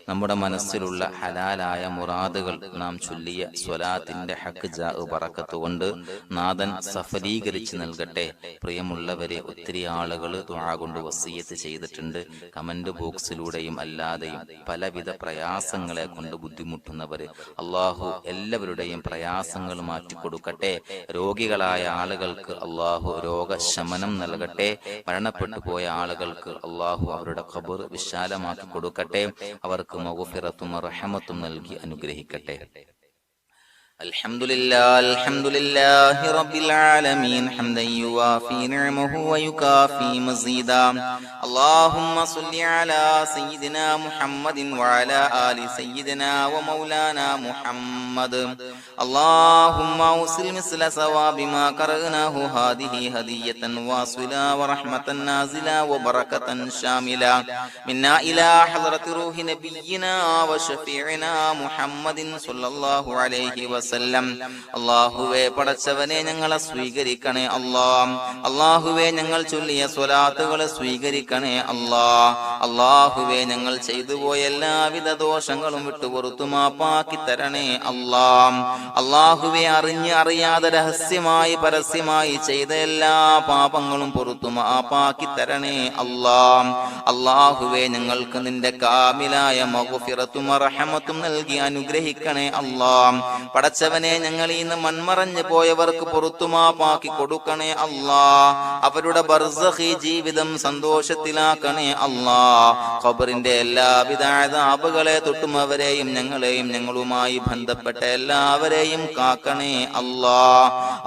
നമ്മുടെ മനസ്സിലുള്ള ഹലാലായ മുറാദുകൾ നാം ചൊല്ലിയ സ്വലാത്തിന്റെ ഹഖ് ജാ ബറക്കത്ത് കൊണ്ട് നാഥൻ സഫലീകരിച്ച് നൽകട്ടെ. പ്രിയമുള്ളവരെ, ഒത്തിരി ആളുകൾ ദുആ കൊണ്ട് വസിയത്ത് ചെയ്തിട്ടുണ്ട്. കമന്റ് ബോക്സിലൂടെയും അല്ലാതെയും പലവിധ പ്രയാസങ്ങളെ കൊണ്ട് ബുദ്ധിമുട്ടുന്നവര് അല്ലാഹു എല്ലാവരുടെയും പ്രയാസങ്ങൾ മാറ്റിക്കൊടുക്കട്ടെ. രോഗികളായ ആളുകൾക്ക് അല്ലാഹു രോഗശമനം നൽകട്ടെ. മരണപ്പെട്ടു പോയ ആളുകൾക്ക് അല്ലാഹു അവരുടെ ഖബർ വിശാലമാക്കി കൊടുക്കട്ടെ. അവർക്ക് മഗ്ഫിറത്തും റഹ്മത്തും നൽകി അനുഗ്രഹിക്കട്ടെ. الحمد لله رب العالمين حمدا يوافي نعمه ويكافي مزيدا. اللهم صل على سيدنا محمد وعلى آل سيدنا ومولانا محمد. اللهم اوصل مثل ثواب ما قرأناه هذه هدية واصلا ورحمة نازلا وبركة شاملا منا إلى حضرة روح نبينا وشفيعنا محمد صلى الله عليه وسلم. അല്ലാഹുവേ, പടച്ചവനെ ഞങ്ങളെ സ്വീകരിക്കണേ അല്ലാ. അല്ലാഹുവേ, ഞങ്ങൾ ചൊല്ലിയ സ്വലാത്തുകളെ സ്വീകരിക്കണേ അല്ലാ. അല്ലാഹുവേ, ഞങ്ങൾ ചെയ്തു പോയ എല്ലാവിധ ദോഷങ്ങളും വിട്ടുപുറത്തു മാപ്പാക്കി തരണേ അല്ലാ. അല്ലാഹുവേ, അറിഞ്ഞ് അറിയാതെ രഹസ്യമായി പരസ്യമായി ചെയ്ത എല്ലാ പാപങ്ങളും പുറത്തു മാപ്പാക്കി തരണേ അല്ലാ. അല്ലാഹുവേ, ഞങ്ങൾക്ക് നിന്റെ കാമിലായ മഗ്ഫിറത്തും റഹ്മത്തും നൽകി അനുഗ്രഹിക്കണേ അല്ലാ. പടച്ചവനെ, ഞങ്ങൾ ഇന്ന് മൺമറഞ്ഞു പോയവർക്ക് പുറത്തുമാപ്പാക്കി കൊടുക്കണേ അല്ലാ. അവരുടെ ബർസഖി ജീവിതം സന്തോഷത്തിലാക്കണേ അല്ലാ. ഖബറിന്റെ എല്ലാവിധ അദാബുകളെ തൊട്ടും അവരെയും ഞങ്ങളെയും ഞങ്ങളുമായി ബന്ധപ്പെട്ട എല്ലാവരെയും കാക്കണേ അല്ലാ.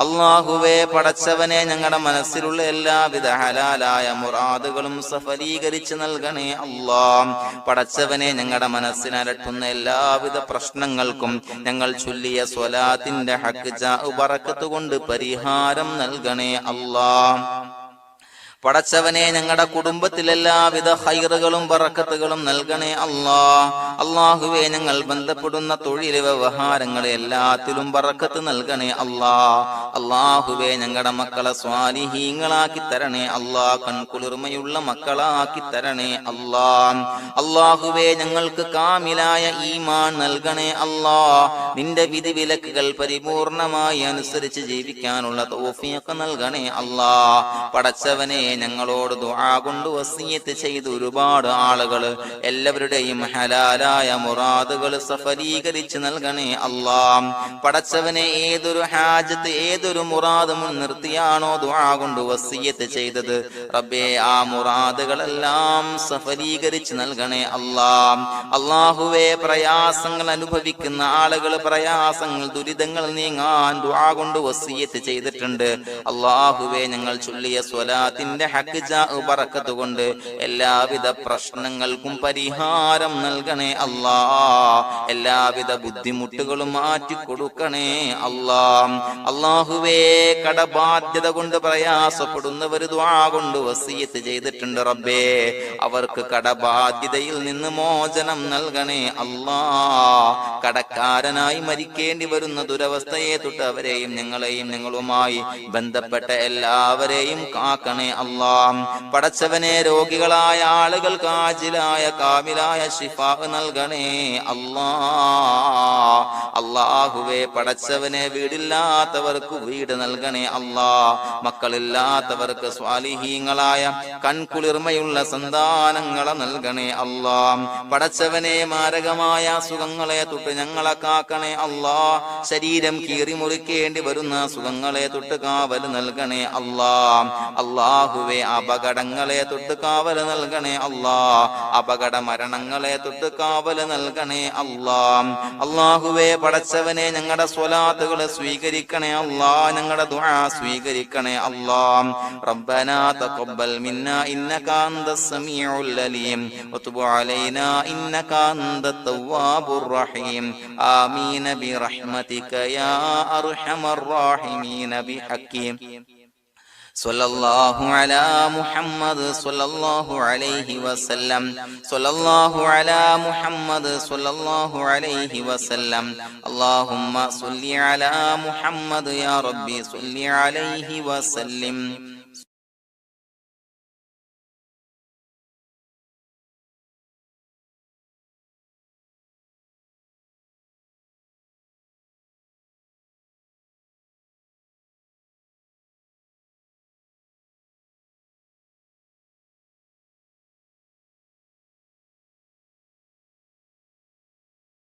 അല്ലാഹുവേ, പടച്ചവനെ, ഞങ്ങളുടെ മനസ്സിലുള്ള എല്ലാവിധ ഹലാലായ മുറാദുകളും സഫലീകരിച്ച് നൽകണേ അല്ലാ. പടച്ചവനെ, ഞങ്ങളുടെ മനസ്സിനലട്ടുന്ന എല്ലാവിധ പ്രശ്നങ്ങൾക്കും ഞങ്ങൾ ചൊല്ലിയ സ്വലാത്തിന്റെ ഹഖ് ജാ ബറക്കത്ത് കൊണ്ട് പരിഹാരം നൽകണേ അല്ലാ. പടച്ചവനെ, ഞങ്ങളുടെ കുടുംബത്തിൽ എല്ലാവിധ ഖൈറുകളും ബറക്കത്തുകളും നൽകണേ അല്ലാ. അല്ലാഹുവേ, ഞങ്ങൾ ബന്ധപ്പെടുന്ന തൊഴിൽ വ്യവഹാരങ്ങളെ എല്ലാത്തിലും ബറക്കത്ത് നൽകണേ അല്ലാ. അല്ലാഹുവേ, ഞങ്ങളുടെ മക്കളെ സ്വാലിഹീങ്ങളാക്കി തരണേ അല്ലാ. കൺകുളിർമയുള്ള മക്കളാക്കി തരണേ അല്ലാ. അല്ലാഹുവേ, ഞങ്ങൾക്ക് കാമിലായ ഈമാൻ നൽകണേ അല്ലാ. നിന്റെ വിധി വിലക്കുകൾ പരിപൂർണമായി അനുസരിച്ച് ജീവിക്കാനുള്ള തൗഫീഖ് നൽകണേ അല്ലാ. പടച്ചവനെ, ഞങ്ങളോട് ദുആ കൊണ്ട് വസിയത്ത് ചെയ്ത് ഒരുപാട് ആളുകൾ എല്ലാവരുടെയും ഹലാലായ മുറാദുകൾ സഫലീകരിച്ച് നൽകണേ അല്ലാ. പടച്ചവനെ, ഏതൊരു ഹാജത്ത് ഏതൊരു മുറാദ് മുൻനിർത്തിയാണോ ദുആ കൊണ്ട് വസിയത്ത് ചെയ്തത്, റബ്ബേ, ആ മുറാദുകളെല്ലാം സഫലീകരിച്ച് നൽകണേ അല്ലാ. അല്ലാഹുവേ, പ്രയാസങ്ങൾ അനുഭവിക്കുന്ന ആളുകൾ പ്രയാസങ്ങൾ ദുരിതങ്ങൾ നീങ്ങാൻ ദുആ കൊണ്ട് വസിയത്ത് ചെയ്തിട്ടുണ്ട്. അല്ലാഹുവേ, ഞങ്ങൾ ചൊല്ലിയ സ്വലാത്തിന്റെ ഹഖ് ജാ ബറക്കത്ത് കൊണ്ട് എല്ലാവിധ പ്രശ്നങ്ങൾക്കും പരിഹാരം നൽകണേ അല്ലാ. എല്ലാവിധ ബുദ്ധിമുട്ടുകളും മാറ്റിക്കൊടുക്കണേ അല്ലാ. അല്ലാഹുവേ, കടബാധ്യത കൊണ്ട് പ്രയാസപ്പെടുന്നവർ ദുആ കൊണ്ട് വസിയത്ത് ചെയ്തിട്ടുണ്ട്. റബ്ബേ, അവർക്ക് കടബാധ്യതയിൽ നിന്ന് മോചനം നൽകണേ അല്ലാ. കടക്കാരനായി വൃദ്ധനായി മരിക്കേണ്ടി വരുന്ന ദുരവസ്ഥയെ തൊട്ട് അവരെയും ഞങ്ങളെയും ഞങ്ങളുമായി ബന്ധപ്പെട്ട എല്ലാവരെയും കാക്കണേ അല്ലാ. പടച്ചവനെ, രോഗികളായ ആളുകൾക്ക് ആജിലായ കാമിലായ ശിഫാ നൽകണേ അല്ലാ. അല്ലാഹുവേ, പടച്ചവനെ, വീടില്ലാത്തവർക്ക് വീട് നൽകണേ അല്ലാ. മക്കളില്ലാത്തവർക്ക് സ്വാലിഹീങ്ങളായ കൺകുളിർമയുള്ള സന്താനങ്ങളെ നൽകണേ അല്ലാ. പടച്ചവനെ, മാരകമായ അസുഖങ്ങളെ തൊട്ട് ഞങ്ങളെ കാക്കണേ അല്ലാ. ശരീരം കീറി മുറിക്കേണ്ടി വരുന്ന അസുഖങ്ങളെ തൊട്ട് കാവൽ നൽകണേ അല്ലാ. അല്ലാഹുവേ, അപകടങ്ങളെ തൊട്ട് കാവൽ നൽകണേ അല്ലാ. അപകട മരണങ്ങളെ തൊട്ട് കാവൽ നൽകണേ അല്ലാ. അല്ലാഹുവേ, പടച്ചവനെ, ഞങ്ങളുടെ സ്വലാത്തുകളെ സ്വീകരിക്കണേ അല്ലാ. ഞങ്ങളുടെ ദുആ സ്വീകരിക്കണേ അല്ലാ. റബ്ബനാ തഖബ്ബൽ മിന്നാ ഇന്നക അൻതസ് സമീഉൽ അലീം വതുബ് അലൈനാ ഇന്നക അൻതത് തവ്വാബുർ റഹീം. ആമീൻ ബിറഹ്മതിക യാ അർഹമർ റഹീമീൻ ബിഹഖീം സല്ലല്ലാഹു അലാ മുഹമ്മദ് സല്ലല്ലാഹു അലൈഹി വസല്ലം. സല്ലല്ലാഹു അലാ മുഹമ്മദ് സല്ലല്ലാഹു അലൈഹി വസല്ലം. അല്ലാഹുമ്മ സ്വല്ലി അലാ മുഹമ്മദ് യാ റബ്ബി സ്വല്ലി അലൈഹി വസല്ലം.